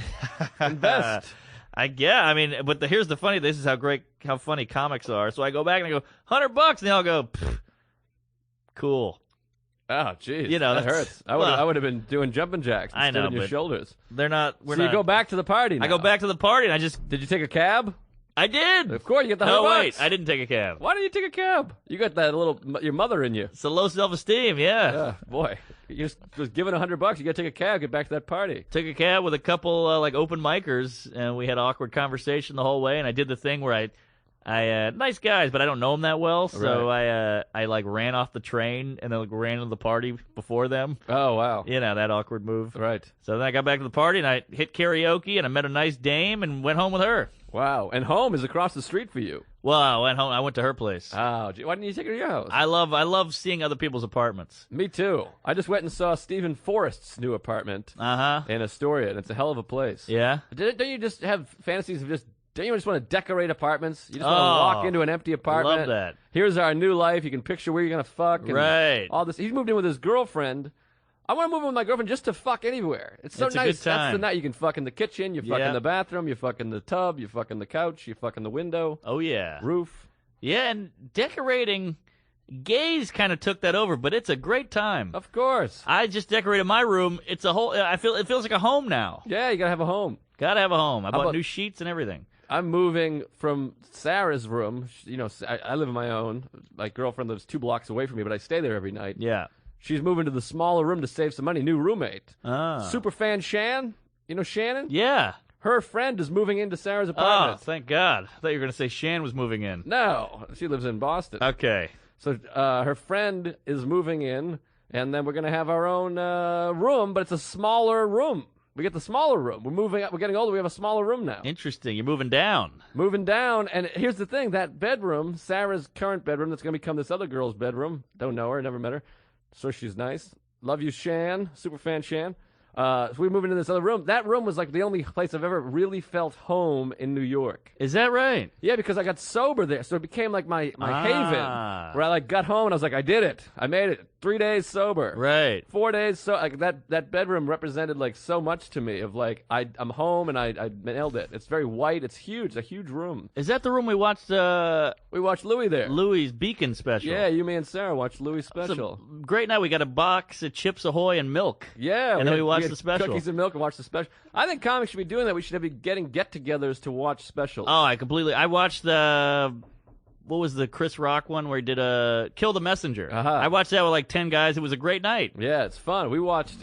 Invest. But here's the funny. This is how funny comics are. So I go back and I go $100, and they all go, pfft, cool. Oh, jeez. You know, that that's- hurts. I well, would have been doing jumping jacks I instead know, of your but shoulders. They're not. We're So not. you go back to the party now. I go back to the party, and I just. Did you take a cab? I did. Of course, you get the No, $100. wait. I didn't take a cab. Why didn't you take a cab? You got that your mother in you. It's a low self-esteem. Yeah. Boy, you just was given $100. You got to take a cab, get back to that party. Took a cab with a couple like open micers, and we had awkward conversation the whole way. And I did the thing where I nice guys, but I don't know them that well, so I like ran off the train and then like, ran into the party before them. Oh wow, You know, that awkward move. right. So then I got back to the party and I hit karaoke and I met a nice dame and went home with her. Wow, and home is across the street for you. Well, I went home. I went to her place. Oh, gee, why didn't you take her to your house? I love seeing other people's apartments. Me too. I just went and saw Stephen Forrest's new apartment Uh-huh. in Astoria, and it's a hell of a place. Yeah. Don't you just have fantasies of don't you just want to decorate apartments? You just want to Oh, walk into an empty apartment. love that. Here's our new life. You can picture where you're going to fuck. And Right. All this. He's moved in with his girlfriend. I want to move in with my girlfriend just to fuck anywhere. It's so It's a nice. good time. That's the night you can fuck in the kitchen, you fuck Yeah. in the bathroom, you fuck in the tub, you fuck in the couch, you fuck in the window, Oh, yeah. roof. Yeah, and decorating, gays kind of took that over, but it's a great time. Of course. I just decorated my room. It's a whole. It feels like a home now. Yeah, you got to have a home. Gotta have a home. I bought about- new sheets and everything. I'm moving from Sarah's room. You know, I live on my own. My girlfriend lives 2 blocks away from me, but I stay there every night. Yeah. She's moving to the smaller room to save some money. New roommate. Ah. Super fan Shan. You know Shannon? Yeah. Her friend is moving into Sarah's Oh, apartment. thank God. I thought you were going to say Shan was moving in. No, she lives in Boston. Okay. So her friend is moving in, and then we're going to have our own room, but it's a smaller room. We get the smaller room. We're moving up. We're getting older. We have a smaller room now. Interesting. You're moving down. Moving down, and here's the thing: that bedroom, Sarah's current bedroom, that's going to become this other girl's bedroom. Don't know her, never met her, so she's nice. Love you, Shan. Super fan, Shan. So we move into this other room. That room was like the only place I've ever really felt home in New York. Is that right? Yeah, because I got sober there, so it became like my Ah. haven, where I like got home and I was like, I did it, I made it. 3 days sober, Right. 4 days. So like that bedroom represented like so much to me. Of like I'm home and I nailed it. It's very white. It's huge. It's a huge room. Is that the room we watched We watched Louis there. Louis' Beacon special? Yeah, you, me, and Sarah watched Louis' It's a special. great night. We got a box of Chips Ahoy and milk. Yeah, And then we watched had the special. Cookies and milk and watched the special. I think comics should be doing that. We should be getting get-togethers to watch specials. Oh, I watched the. What was the Chris Rock one where he did Kill the Messenger? Uh-huh. I watched that with like 10 guys. It was a great night. Yeah, it's fun. We watched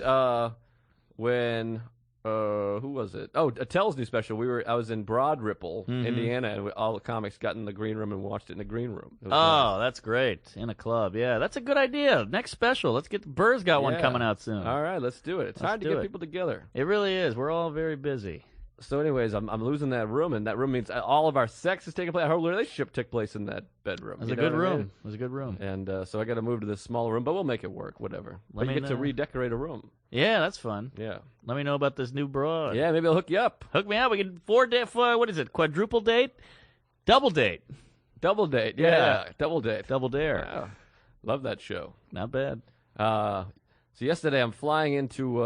when who was it? Oh, Attell's new special. I was in Broad Ripple, Mm-hmm. Indiana, and all the comics got in the green room and watched it in the green room. It was Oh, that's great. In a club. Yeah, that's a good idea. Next special. Let's get Burr's got one Yeah. coming out soon. nice. All right, let's do it. It's Let's hard to do get it. people together. It really is. We're all very busy. So, anyways, I'm losing that room, and that room means all of our sex is taking place. Our whole relationship took place in that bedroom. It was You a know good what I room. mean? It was a good room. And so I got to move to this smaller room, but we'll make it work. Whatever. But me you get to know. redecorate a room. Yeah, that's fun. Yeah. Let me know about this new broad. Yeah, maybe I'll hook you up. Hook me up. We can what is it? Quadruple date? Double date. Double date. Yeah. Yeah. Double date. Double dare. Wow. Love that show. Not bad. So yesterday I'm flying into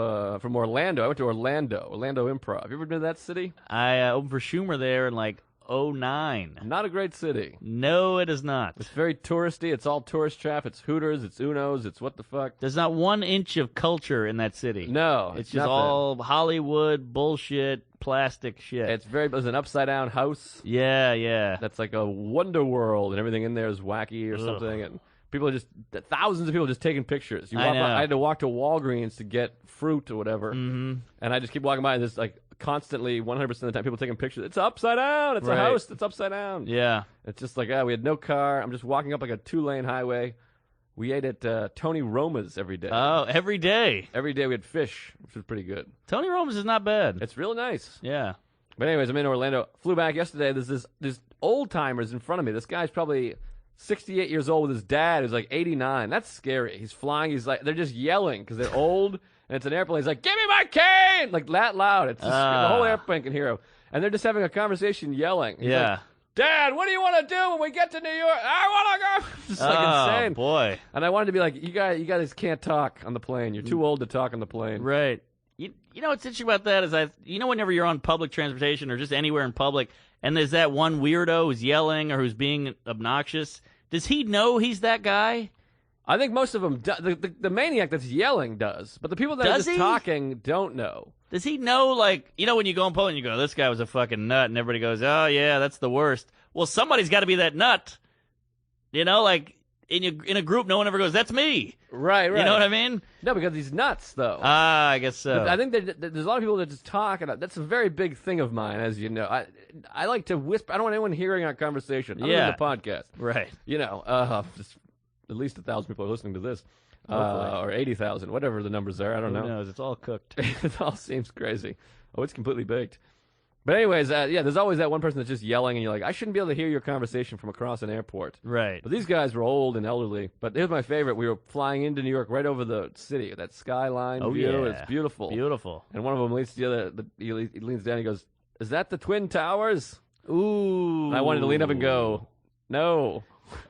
from Orlando. I went to Orlando Improv. You ever been to that city? I opened for Schumer there in like 2009. Not a great city. No, it is not. It's very touristy. It's all tourist traffic. It's Hooters. It's Uno's. It's what the fuck. There's not 1 inch of culture in that city. No, It's just nothing. all Hollywood bullshit, plastic shit. There's an upside down house yeah, yeah. that's like a wonder world, and everything in there is wacky or Ugh. something. And people are thousands of people just taking pictures. I know. I had to walk to Walgreens to get fruit or whatever, and I just keep walking by, and there's like constantly 100% of the time people taking pictures. It's upside down. It's Right. a house that's upside down. Yeah. It's just like, we had no car. I'm just walking up like a 2-lane highway. We ate at Tony Roma's every day. Oh, every day. Every day we had fish, which was pretty good. Tony Roma's is not bad. It's real nice. Yeah. But anyways, I'm in Orlando. Flew back yesterday. There's old timers in front of me. This guy's probably 68 years old with his dad who's like 89. That's scary. He's flying. He's like, they're just yelling because they're old. And it's an airplane. He's like, give me my cane! Like that loud. It's just, the whole airplane can hear him. And they're just having a conversation yelling. He's Yeah. like, Dad, what do you want to do when we get to New York? I want to go. It's like insane. Boy. And I wanted to be like, you guys can't talk on the plane. You're too old to talk on the plane. Right. You know what's interesting about that is whenever you're on public transportation or just anywhere in public, and there's that one weirdo who's yelling or who's being obnoxious, does he know he's that guy? I think most of them, the maniac that's yelling does, but the people that are Does just he? talking don't know. Does he know, like, when you go in Poland, you go, this guy was a fucking nut, and everybody goes, oh, yeah, that's the worst. Well, somebody's got to be that nut. Like, in a group, no one ever goes, that's me. Right. You know what I mean? No, because he's nuts, though. I guess so. I think there's a lot of people that just talk, and that's a very big thing of mine, as you know. I like to whisper. I don't want anyone hearing our conversation. Other than the podcast. Right. Just at least 1,000 people are listening to this. Or 80,000, whatever the numbers are. I don't know. Who knows? It's all cooked. It all seems crazy. Oh, it's completely baked. But anyways, there's always that one person that's just yelling, and you're like, I shouldn't be able to hear your conversation from across an airport. Right. But these guys were old and elderly. But here's my favorite. We were flying into New York right over the city, that skyline view. Yeah. It's beautiful. Beautiful. And one of them leans to the other. He leans down and he goes, is that the Twin Towers? Ooh. And I wanted to lean up and go, no.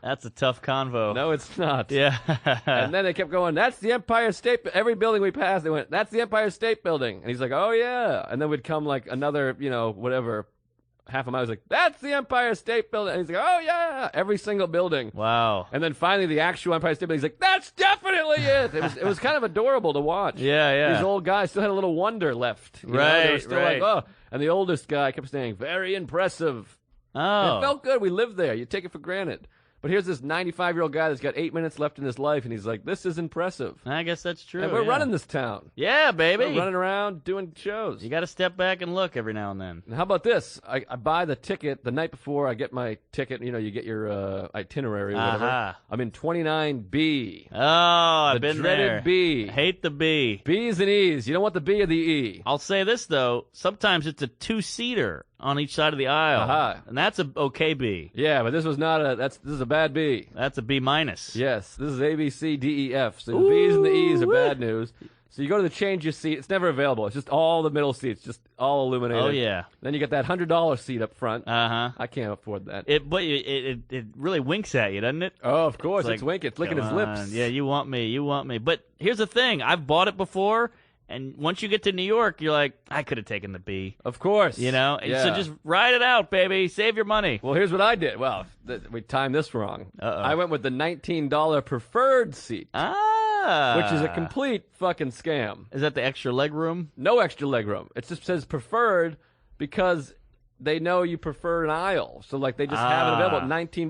That's a tough convo. No, it's not. Yeah. And then they kept going, that's the Empire State. Every building we passed, they went, that's the Empire State Building. And he's like, oh, yeah. And then we'd come like another, whatever, half a mile. He's like, that's the Empire State Building. And he's like, oh, yeah. Every single building. Wow. And then finally the actual Empire State Building, he's like, that's definitely it. It was kind of adorable to watch. Yeah. These old guys still had a little wonder left. They were still like, oh. And the oldest guy kept saying, very impressive. Oh. It felt good. We lived there. You take it for granted. But here's this 95-year-old guy that's got 8 minutes left in his life, and he's like, this is impressive. I guess that's true. And we're yeah. running this town. Yeah, baby. We're running around doing shows. You got to step back and look every now and then. And how about this? I buy the ticket the night before I get my ticket. You get your itinerary or whatever. Uh-huh. I'm in 29B. Oh, I've The been dreaded there. B. Hate the B. B's and E's. You don't want the B or the E. I'll say this, though. Sometimes it's a two-seater on each side of the aisle. Uh-huh. And that's a okay B. Yeah, but this was not this is a bad B. That's a B minus. Yes, this is A, B, C, D, E, F. So the B's and the E's are bad news. So you go to the change your seat. It's never available. It's just all the middle seats, just all illuminated. Oh, yeah. Then you get that $100 seat up front. Uh-huh. I can't afford that. But it really winks at you, doesn't it? Oh, of course. It's It's like, winking. It's licking his Come lips. on. Yeah, you want me. But here's the thing. I've bought it before, and once you get to New York, you're like, I could have taken the B. Of course. And Yeah. so just ride it out, baby. Save your money. Well, here's what I did. Well, we timed this wrong. Uh-oh. I went with the $19 preferred seat, which is a complete fucking scam. Is that the extra leg room? No extra leg room. It just says preferred because they know you prefer an aisle. So, like, they just have it available at $19.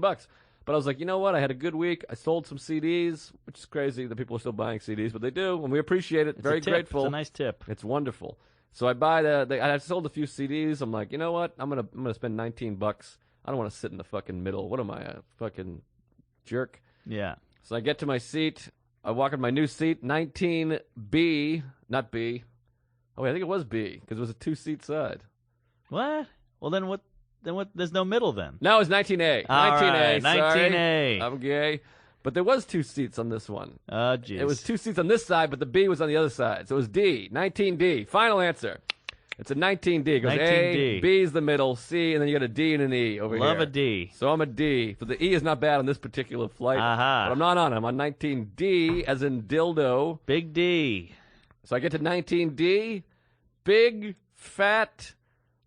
But I was like, you know what? I had a good week. I sold some CDs, which is crazy that people are still buying CDs, but they do, and we appreciate it. It's Very a tip. grateful. It's a nice tip. It's wonderful. So I buy I sold a few CDs. I'm like, you know what? I'm gonna spend $19. I don't want to sit in the fucking middle. What am I, a fucking jerk? Yeah. So I get to my seat. I walk in my new seat, 19B, not B. Oh, wait, I think it was B because it was a 2-seat side. What? Well, then what? There's no middle then. No, it's 19A. All 19A. right, Sorry. 19A. I'm gay. But there was 2 seats on this one. Oh, jeez. It was 2 seats on this side, but the B was on the other side. So it was D, 19D. Final answer. It's a 19D. It goes 19D. A, B is the middle, C, and then you got a D and an E over here. Love a D. So I'm a D. But the E is not bad on this particular flight. Aha. But I'm not on it. I'm on 19D, as in dildo. Big D. So I get to 19D. Big, fat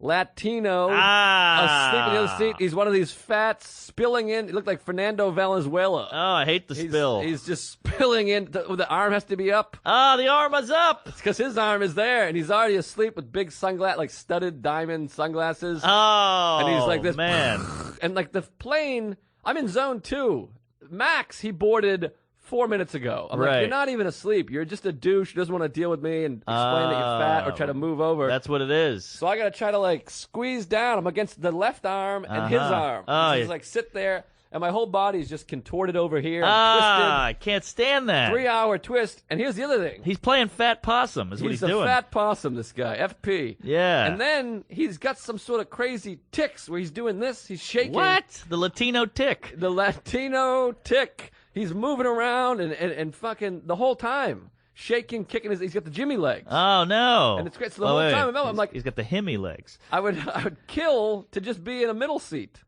Latino asleep in the other seat. He's one of these fat, spilling in. He looked like Fernando Valenzuela. Oh, I hate the spill. He's just spilling in. The arm has to be up. The arm is up. It's because his arm is there, and he's already asleep with big sunglasses, like studded diamond sunglasses. Oh, and he's like this, man. And like the plane, I'm in zone 2. Max, he boarded 4 minutes ago. I'm like, Right. you're not even asleep. You're just a douche who doesn't want to deal with me and explain that you're fat or try to move over. That's what it is. So I got to try to like squeeze down. I'm against the left arm and his arm. Oh, So yeah. just like sit there, and my whole body's just contorted over here and I can't stand that. twisted. 3-hour twist. And here's the other thing. He's playing fat possum. Is what he's a doing. fat possum, this guy, FP. Yeah. And then he's got some sort of crazy tics where he's doing this. He's shaking. What? The Latino tick. The Latino tick. He's moving around and fucking the whole time. Shaking, kicking he's got the Jimmy legs. Oh no! And it's great. So the whole time I'm like, he's got the hemi legs. I would kill to just be in a middle seat.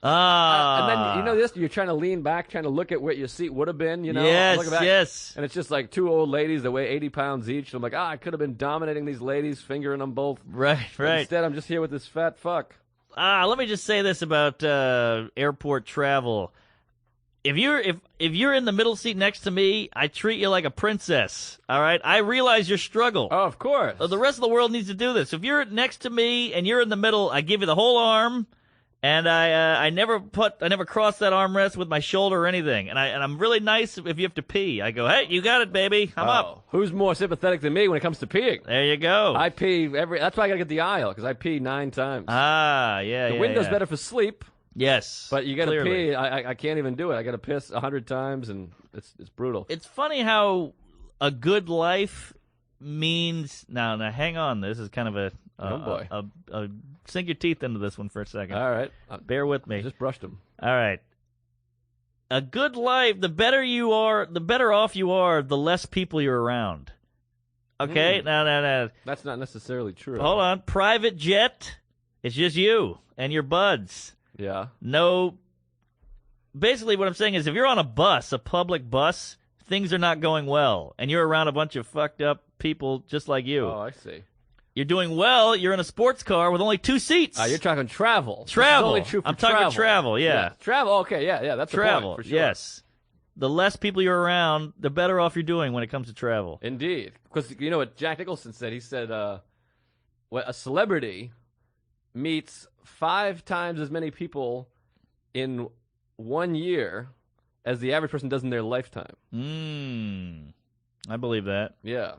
Ah, And then you're trying to lean back, trying to look at where your seat would have been. Yes, looking back, yes. And it's just like 2 old ladies that weigh 80 pounds each. And I'm like, I could have been dominating these ladies, fingering them both. Right. But instead, I'm just here with this fat fuck. Let me just say this about airport travel. If you're in the middle seat next to me, I treat you like a princess. All right, I realize your struggle. Oh, of course. The rest of the world needs to do this. If you're next to me and you're in the middle, I give you the whole arm, and I never cross that armrest with my shoulder or anything. And I'm really nice if you have to pee. I go, hey, you got it, baby. I'm up. Who's more sympathetic than me when it comes to peeing? There you go. I pee that's why I gotta get the aisle, because I pee 9 times. Yeah. The window's yeah. better for sleep. Yes, But you got to clearly. pee. I can't even do it. I got to piss 100 times, and it's brutal. It's funny how a good life means. Now, hang on. This is kind of Oh, boy. a sink your teeth into this one for a second. All right. Bear with me. I just brushed them. All right. A good life. The better you are, the better off you are. The less people you're around. Okay. Now. That's not necessarily true. Hold on. Private jet. It's just you and your buds. Yeah. No. Basically, what I'm saying is if you're on a bus, a public bus, things are not going well, and you're around a bunch of fucked up people just like you. Oh, I see. You're doing well. You're in a sports car with only 2 seats. You're talking travel. Travel. This is only true for I'm talking travel, yeah. Travel. Okay. Yeah. That's travel. the point, for sure. Yes. The less people you're around, the better off you're doing when it comes to travel. Indeed. Because you know what Jack Nicholson said? He said, what a celebrity meets 5 times as many people in 1 year as the average person does in their lifetime. I believe that. Yeah.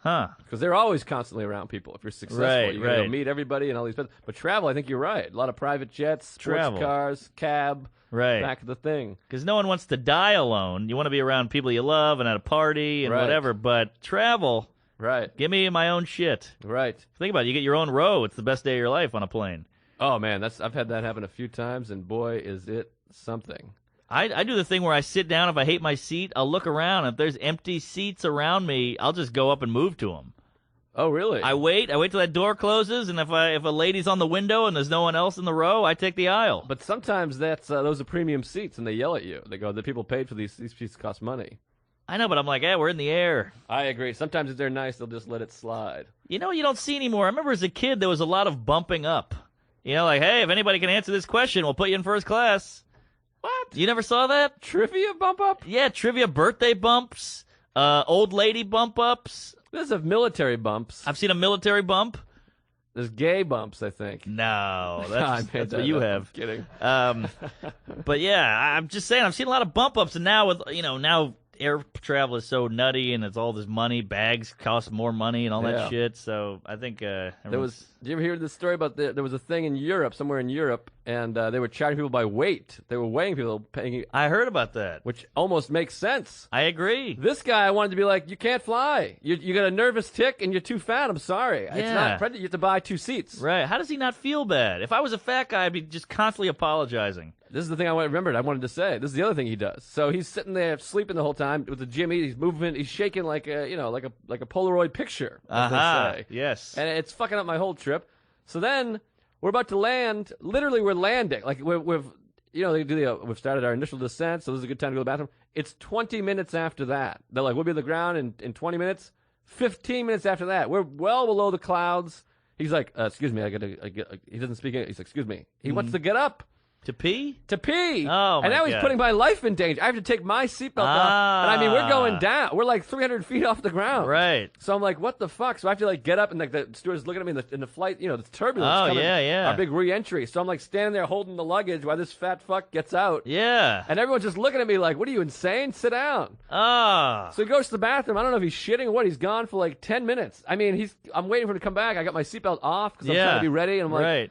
Huh. Because they're always constantly around people. If you're successful, Right, you're going right. to meet everybody and all these. But travel, I think you're right. A lot of private jets, sports Travel. cars, cab, Right. back of the thing. Because no one wants to die alone. You want to be around people you love and at a party and Right. whatever. But travel, Right. give me my own shit. Right. Think about it. You get your own row. It's the best day of your life on a plane. Oh man, I've had that happen a few times, and boy, is it something. I do the thing where I sit down. If I hate my seat, I'll look around. If there's empty seats around me, I'll just go up and move to them. Oh really? I wait till that door closes, and if a lady's on the window and there's no one else in the row, I take the aisle. But sometimes those are premium seats, and they yell at you. They go, "The people paid for these seats cost money." I know, but I'm like, we're in the air. I agree. Sometimes if they're nice, they'll just let it slide. You know, you don't see anymore. I remember as a kid, there was a lot of bumping up. You know, like, hey, if anybody can answer this question, we'll put you in first class. What? You never saw that? Trivia bump up? Yeah, trivia birthday bumps, old lady bump ups. There's military bumps. I've seen a military bump. There's gay bumps, I think. No, I that's made what that you up. have. I'm kidding. But yeah, I'm just saying, I've seen a lot of bump ups, and now with now air travel is so nutty, and it's all this money. Bags cost more money, and all Yeah. that shit. So I think Did you ever hear this story about there was a thing in Europe, somewhere in Europe, and they were charging people by weight. They were weighing people, paying, I heard about that. which almost makes sense. I agree. This guy wanted to be like, you can't fly. You got a nervous tick and you're too fat. I'm sorry. It's Yeah. not pregnant. You have to buy 2 seats. Right? How does he not feel bad? If I was a fat guy, I'd be just constantly apologizing. This is the thing I remembered. I wanted to say. This is the other thing he does. So he's sitting there sleeping the whole time with the Jimmy. He's moving. He's shaking like a like a Polaroid picture. As they say. Yes. And it's fucking up my whole trip. So then we're about to land. Literally, we're landing. Like we've we've started our initial descent. So this is a good time to go to the bathroom. It's 20 minutes after that. They're like, we'll be on the ground in 20 minutes. 15 minutes after that, we're well below the clouds. He's like, excuse me, he doesn't speak English. He's like, excuse me. He wants to get up. To pee? To pee. Oh, my and now he's God. putting my life in danger. I have to take my seatbelt off. And I mean, we're going down. We're like 300 feet off the ground. Right. So I'm like, what the fuck? So I have to like get up, and like the stewardess looking at me in the flight, the turbulence Oh, coming. yeah, yeah. Our big re-entry. So I'm like standing there holding the luggage while this fat fuck gets out. Yeah. And everyone's just looking at me like, what are you, insane? Sit down. Ah. So he goes to the bathroom. I don't know if he's shitting or what. He's gone for like 10 minutes. I mean, I'm waiting for him to come back. I got my seatbelt off because I'm trying to be ready. And I'm like, right.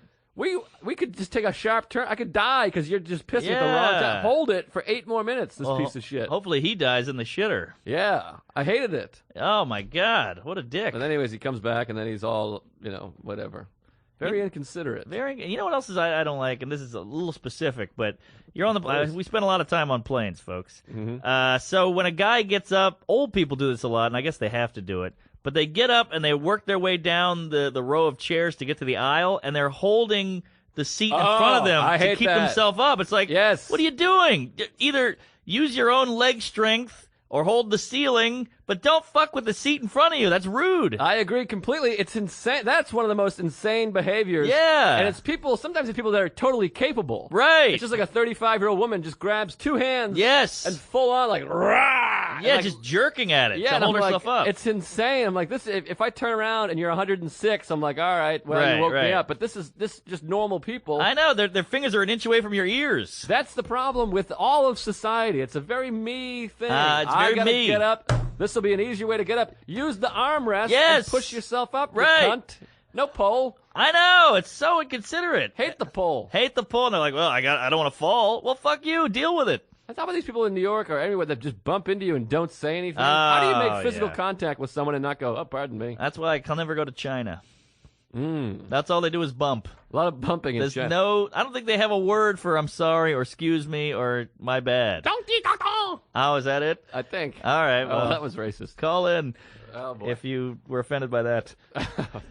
we could just take a sharp turn. I could die because you're just pissing at the Yeah. wrong time. Hold it for 8 more minutes, this piece of shit. Hopefully he dies in the shitter. Yeah, I hated it. Oh, my God. What a dick. But anyways, he comes back, and then he's all, whatever. Very inconsiderate. You know what else is I don't like, and this is a little specific, but you're on the. We spend a lot of time on planes, folks. Mm-hmm. So when a guy gets up, old people do this a lot, and I guess they have to do it. But they get up and they work their way down the row of chairs to get to the aisle, and they're holding the seat in front of them I to hate keep that. themselves up. It's like, Yes. what are you doing? Either use your own leg strength or hold the ceiling, but don't fuck with the seat in front of you. That's rude. I agree completely. It's insane. That's one of the most insane behaviors. Yeah. And it's people, sometimes it's people that are totally capable. Right. It's just like a 35-year-old woman just grabs two hands. Yes. And full on like, rah! Yeah, and, like, just jerking at it yeah, to and hold I'm herself like, up. It's insane. I'm like, this. If I turn around and you're 106, I'm like, all right, well, Right, you woke right. me up. But this just normal people. I know. Their fingers are an inch away from your ears. That's the problem with all of society. It's a very me thing. It's I very gotta me. get up. This will be an easier way to get up. Use the armrest Yes. and push yourself up. You Right. cunt. No pole. I know. It's so inconsiderate. Hate the pole. Hate the pull. And they're like, well, I don't want to fall. Well, fuck you. Deal with it. On top of these people in New York or anywhere that just bump into you and don't say anything. How do you make physical yeah. contact with someone and not go, oh, pardon me? That's why I'll never go to China. That's all they do is bump. A lot of bumping in There's China. I don't think they have a word for I'm sorry or excuse me or my bad. Oh, is that it? I think. All right. Well, Oh, that was racist. call in Oh, boy. if you were offended by that.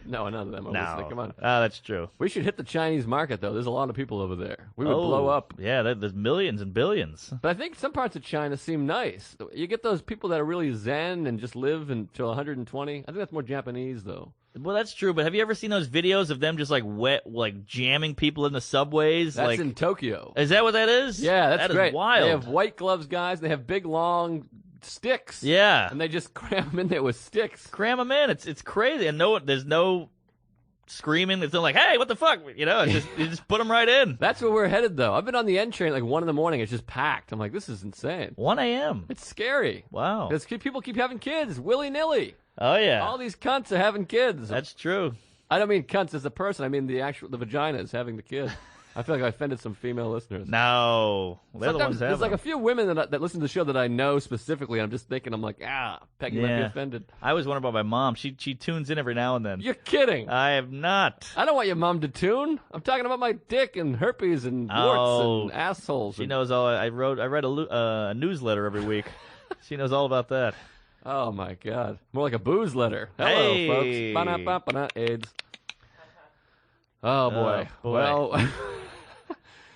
No, none of them are listening. Come on. That's true. We should hit the Chinese market, though. There's a lot of people over there. We would Oh, blow up. Yeah, there's millions and billions. But I think some parts of China seem nice. You get those people that are really zen and just live until 120. I think that's more Japanese, though. Well, that's true, but have you ever seen those videos of them just like jamming people in the subways? That's like, in Tokyo. is that what that is? Yeah, that's that great. Is wild. They have white gloves, guys. They have big, long sticks. Yeah, And they just cram them in there with sticks. cram them in. It's crazy, and there's no screaming. It's not like, hey, what the fuck? You know, it's just you just put them right in. That's where we're headed, though. I've been on the N train like 1 in the morning. It's just packed. I'm like, this is insane. 1 a.m. It's scary. Wow. Because people keep having kids willy-nilly. Oh yeah, All these cunts are having kids. that's true. I don't mean cunts as a person. I mean the vagina is having the kid. I feel like I offended some female listeners. No, they're the Sometimes ones there's having like a them. few women that listen to the show that I know specifically. And I'm just thinking, I'm like, Peggy might be offended. I always wonder about my mom. She tunes in every now and then. You're kidding. I have not. I don't want your mom to tune. I'm talking about my dick and herpes and warts Oh, and assholes. She and- knows all. I read a newsletter every week. She knows all about that. Oh my God. More like a booze letter. Hello, Hey. folks. Ba-na-ba-ba-na, AIDS. Oh boy. boy. Well.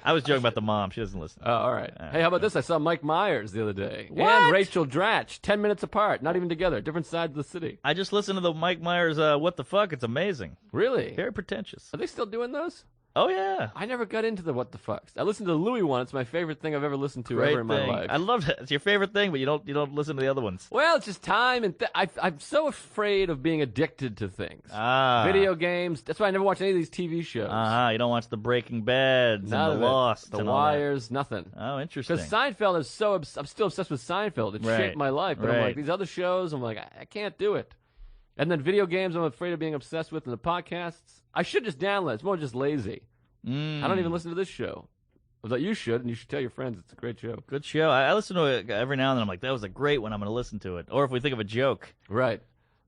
I was joking about the mom. She doesn't listen. Oh, all right. Hey, how about this? I saw Mike Myers the other day. What? And Rachel Dratch, 10 minutes apart, not even together, different sides of the city. I just listened to the Mike Myers. What the fuck? It's amazing. Really? Very pretentious. Are they still doing those? Oh yeah. I never got into the what the fucks. I listened to the Louis one. It's my favorite thing I've ever listened to Great ever in my thing. life. I love it. It's your favorite thing, but you don't listen to the other ones. Well, it's just time, and I'm so afraid of being addicted to things. Video games. That's why I never watch any of these TV shows. You don't watch the Breaking Beds None and of the it. Lost, The and all that. Wires, nothing. Oh, interesting. Because Seinfeld is so. I'm still obsessed with Seinfeld. It Right. shaped my life. But I'm Right. like, these other shows, I'm like, I can't do it. And then video games, I'm afraid of being obsessed with, and the podcasts. I should just download. It's more just lazy. I don't even listen to this show. I was like, you should, and you should tell your friends. It's a great show. Good show. I listen to it every now and then. I'm like, that was a great one. I'm going to listen to it. Or if we think of a joke. Right.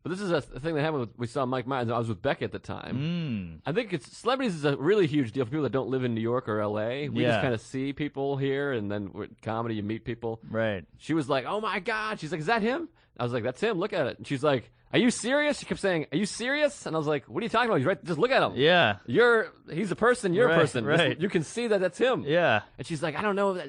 But this is a thing that happened with, we saw Mike Myers. I was with Becky at the time. I think celebrities is a really huge deal for people that don't live in New York or L.A. We Yeah. just kind of see people here, and then with comedy, you meet people. Right. She was like, oh, my God. She's like, is that him? I was like, that's him. Look at it. And she's like, are you serious? She kept saying, are you serious? And I was like, what are you talking about? He's right. Just look at him. Yeah. He's a person. You're a Right, person. right. You can see that that's him. Yeah. And she's like, I don't know.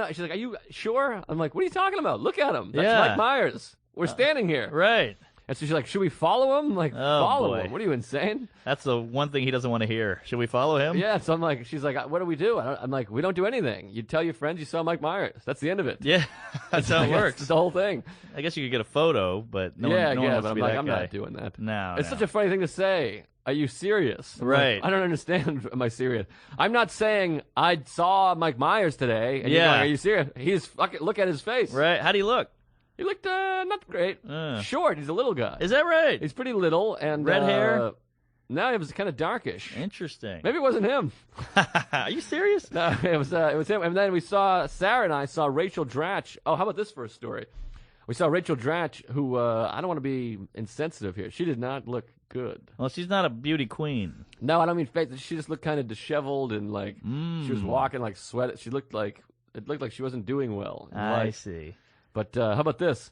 She's like, are you sure? I'm like, what are you talking about? Look at him. That's Yeah. Mike Myers. We're standing here. Right. And so she's like, should we follow him? I'm like, follow boy. him. What are you, insane? That's the one thing he doesn't want to hear. Should we follow him? Yeah. So I'm like, she's like, what do we do? I'm like, we don't do anything. You tell your friends you saw Mike Myers. That's the end of it. Yeah. That's how it works. That's the whole thing. I guess you could get a photo, but no yeah, one wants but to I'm be like, that I'm guy. not doing that. No, It's no. such a funny thing to say. Are you serious? I'm like, Right. I don't understand. Am I serious? I'm not saying I saw Mike Myers today. And you're Yeah. going, are you serious? He's fucking, look at his face. Right. How do you look? He looked not great. Short. He's a little guy. Is that right? He's pretty little and Red hair? No, he was kind of darkish. Interesting. Maybe it wasn't him. Are you serious? No, it was him. And then Sarah and I saw Rachel Dratch. Oh, how about this first story? We saw Rachel Dratch, who I don't want to be insensitive here. She did not look good. Well, she's not a beauty queen. No, I don't mean fake. She just looked kind of disheveled and like she was walking like sweat. She looked like she wasn't doing well. in I life. see. But how about this?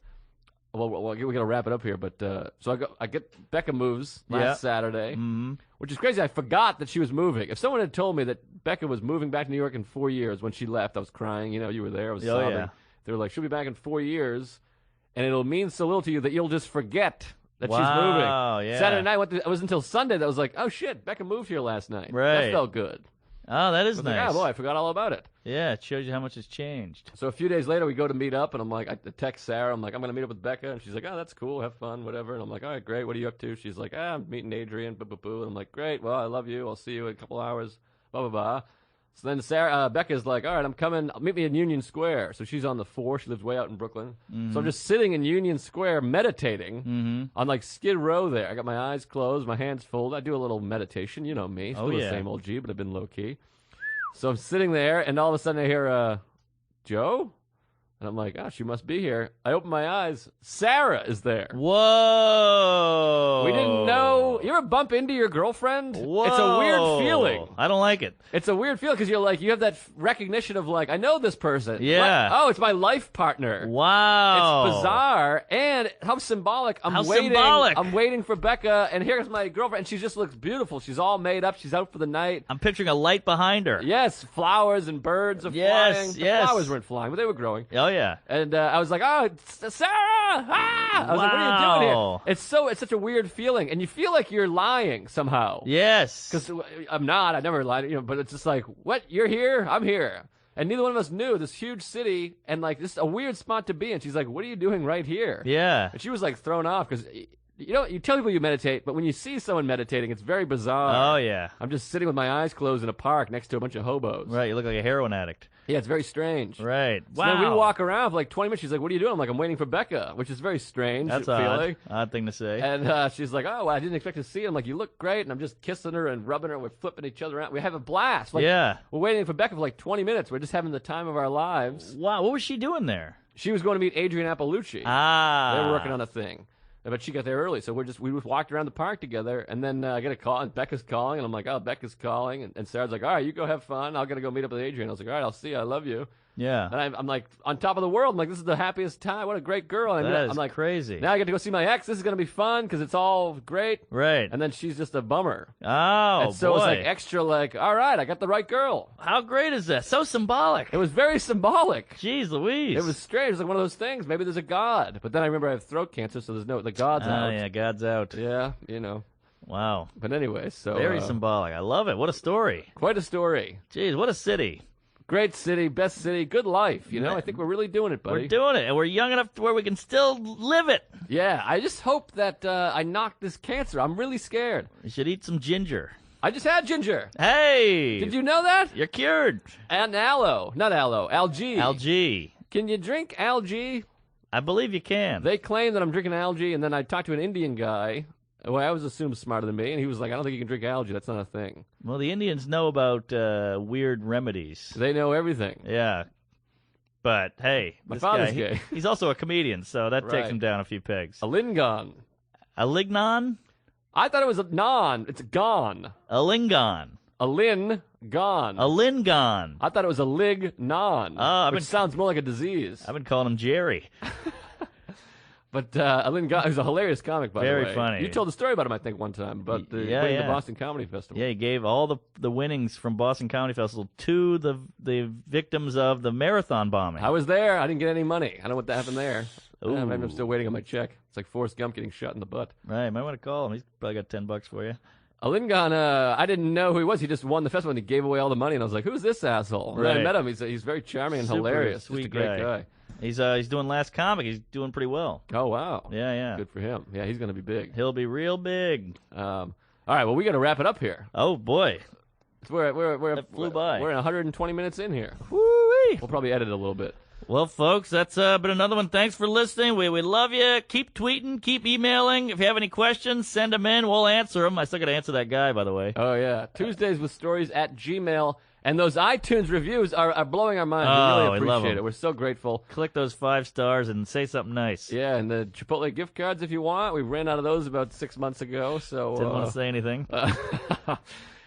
Well, we got to wrap it up here. But so I get Becca moves last Saturday, which is crazy. I forgot that she was moving. If someone had told me that Becca was moving back to New York in 4 years, when she left, I was crying. You know, you were there. I was sobbing. yeah. They were like, she'll be back in 4 years. and it'll mean so little to you that you'll just forget that she's Wow, moving. yeah. Saturday night, it was until Sunday that I was like, oh, shit, Becca moved here last night. Right. That felt good. Oh, that is I was nice. like, oh, boy, I forgot all about it. Yeah, it shows you how much has changed. So a few days later, we go to meet up, and I'm like, I text Sarah. I'm like, I'm going to meet up with Becca. And she's like, oh, that's cool. Have fun, whatever. And I'm like, all right, great. What are you up to? She's like, I'm meeting Adrian, boo-boo-boo. And I'm like, great. Well, I love you. I'll see you in a couple hours, blah, blah, blah. So then Becca's like, all right, I'm coming. Meet me in Union Square. So she's on the 4. She lives way out in Brooklyn. So I'm just sitting in Union Square meditating on like Skid Row there. I got my eyes closed, my hands folded. I do a little meditation. You know me. Still the same old G, but I've been low-key. So I'm sitting there, and all of a sudden I hear, Joe? And I'm like, oh, she must be here. I open my eyes. Sarah is there. Whoa! We didn't know. You ever bump into your girlfriend? Whoa! It's a weird feeling. I don't like it. It's a weird feeling because you're like, you have that recognition of like, I know this person. Yeah. What? Oh, it's my life partner. Wow. It's bizarre, and how symbolic. How symbolic. I'm waiting for Becca, and here's my girlfriend, and she just looks beautiful. She's all made up. She's out for the night. I'm picturing a light behind her. Yes, flowers and birds are flying. The flowers weren't flying, but they were growing. Oh, yeah. And I was like, oh, it's Sarah! Ah! I was like, what are you doing Wow. here? It's such a weird feeling, and you feel like you're lying somehow. Yes. Because I'm not. I never lied. But it's just like, what? You're here? I'm here. And neither one of us knew this huge city and like this a weird spot to be in. She's like, what are you doing right here? Yeah. And she was like thrown off because you tell people you meditate, but when you see someone meditating, it's very bizarre. Oh, yeah. I'm just sitting with my eyes closed in a park next to a bunch of hobos. Right, you look like a heroin addict. Yeah, it's very strange. Right. So Wow. then we walk around for like 20 minutes. She's like, what are you doing? I'm like, I'm waiting for Becca, which is very strange That's feeling. odd thing to say. And she's like, oh, well, I didn't expect to see you. I'm like, you look great. And I'm just kissing her and rubbing her. And we're flipping each other out. We have a blast. Like, Yeah. We're waiting for Becca for like 20 minutes. We're just having the time of our lives. Wow, what was she doing there? She was going to meet Adrian Appalucci. Ah. They were working on a thing. But she got there early. So we just walked around the park together. And then I get a call. And Becca's calling. And I'm like, oh, Becca's calling. And Sarah's like, all right, you go have fun. I'm going to go meet up with Adrian. I was like, all right, I'll see you. I love you. Yeah. And I'm like on top of the world. I'm like, this is the happiest time. What a great girl. And That is I'm like, crazy. Now I get to go see my ex. This is going to be fun because it's all great. Right. And then she's just a bummer. Oh, And so boy. it was like extra like, all right, I got the right girl. How great is that? So symbolic. It was very symbolic. Jeez Louise. It was strange. It was like one of those things. Maybe there's a God. But then I remember I have throat cancer, so the God's out. Oh, yeah, God's out. Yeah, Wow. But anyway, so. Very symbolic. I love it. What a story. Quite a story. Jeez, what a city. Great city, best city, good life. I think we're really doing it, buddy. We're doing it, and we're young enough to where we can still live it. Yeah, I just hope that I knock this cancer. I'm really scared. You should eat some ginger. I just had ginger. Hey! Did you know that? You're cured. And algae. Algae. Can you drink algae? I believe you can. They claim that I'm drinking algae, and then I talked to an Indian guy who I always assumed smarter than me, and he was like, I don't think you can drink algae. That's not a thing. Well, the Indians know about weird remedies. They know everything. Yeah. But, hey, My this father's guy, gay. He's also a comedian, so that takes Right. him down a few pegs. A lingon. A lignon? I thought it was a non. It's gone. A lingon. A lin gone. A lingon. I thought it was a lig non, I've which been- sounds more like a disease. I've been calling him Jerry. But a lingon is a hilarious comic, by Very the way. funny. You told the story about him, I think, one time, about the Yeah, winning yeah. the Boston Comedy Festival. Yeah, he gave all the winnings from Boston Comedy Festival to the victims of the marathon bombing. I was there. I didn't get any money. I don't know what happened there. Ooh. Maybe I'm still waiting on my check. It's like Forrest Gump getting shot in the butt. Right, might want to call him. He's probably got $10 for you. Alingon, I didn't know who he was. He just won the festival and he gave away all the money. And I was like, who's this asshole? And then I Right. met him. He's very charming and Super hilarious. sweet Just a great guy. He's doing Last Comic. He's doing pretty well. Oh, wow. Yeah, yeah. Good for him. Yeah, he's going to be big. He'll be real big. All right, well, we got to wrap it up here. Oh boy, That flew by. We're 120 minutes in here. woo-wee. We'll probably edit it a little bit. Well, folks, that's been another one. Thanks for listening. We love you. Keep tweeting. Keep emailing. If you have any questions, send them in. We'll answer them. I still got to answer that guy, by the way. Oh, yeah. Tuesdays with Stories at Gmail. And those iTunes reviews are blowing our minds. Oh, We we really love appreciate 'em. it. We're so grateful. Click those 5 stars and say something nice. Yeah, and the Chipotle gift cards if you want. We ran out of those about 6 months ago. So Didn't want to say anything.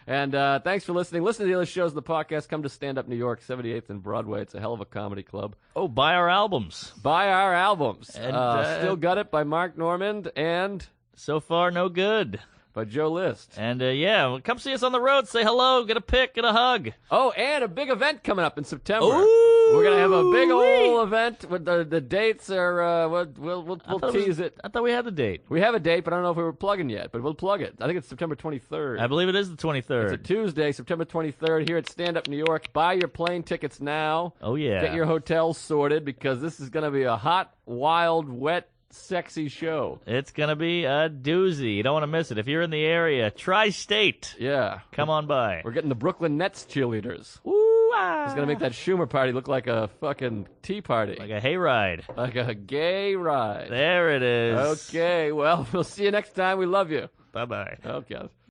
And thanks for listening. Listen to the other shows in the podcast. Come to Stand Up New York, 78th and Broadway. It's a hell of a comedy club. Oh, buy our albums. Buy our albums. And, Still Got It by Mark Normand and So far, no good. by Joe List. And yeah, well, come see us on the road. Say hello. Get a pic. Get a hug. Oh, and a big event coming up in September. Ooh. We're gonna have a big old event. With the dates are we'll tease it. I thought we had the date. We have a date, but I don't know if we were plugging yet. But we'll plug it. I think it's September 23rd. I believe it is the It's 23rd. a Tuesday, September 23rd, here at Stand Up New York. Buy your plane tickets now. Oh, yeah. Get your hotels sorted because this is going to be a hot, wild, wet, sexy show. It's going to be a doozy. You don't want to miss it. If you're in the area, tri-state, Yeah. come on by. We're getting the Brooklyn Nets cheerleaders. Woo-ah. It's going to make that Schumer party look like a fucking tea party. Like a hayride. Like a gay ride. There it is. Okay, well, we'll see you next time. We love you. Bye-bye. Okay.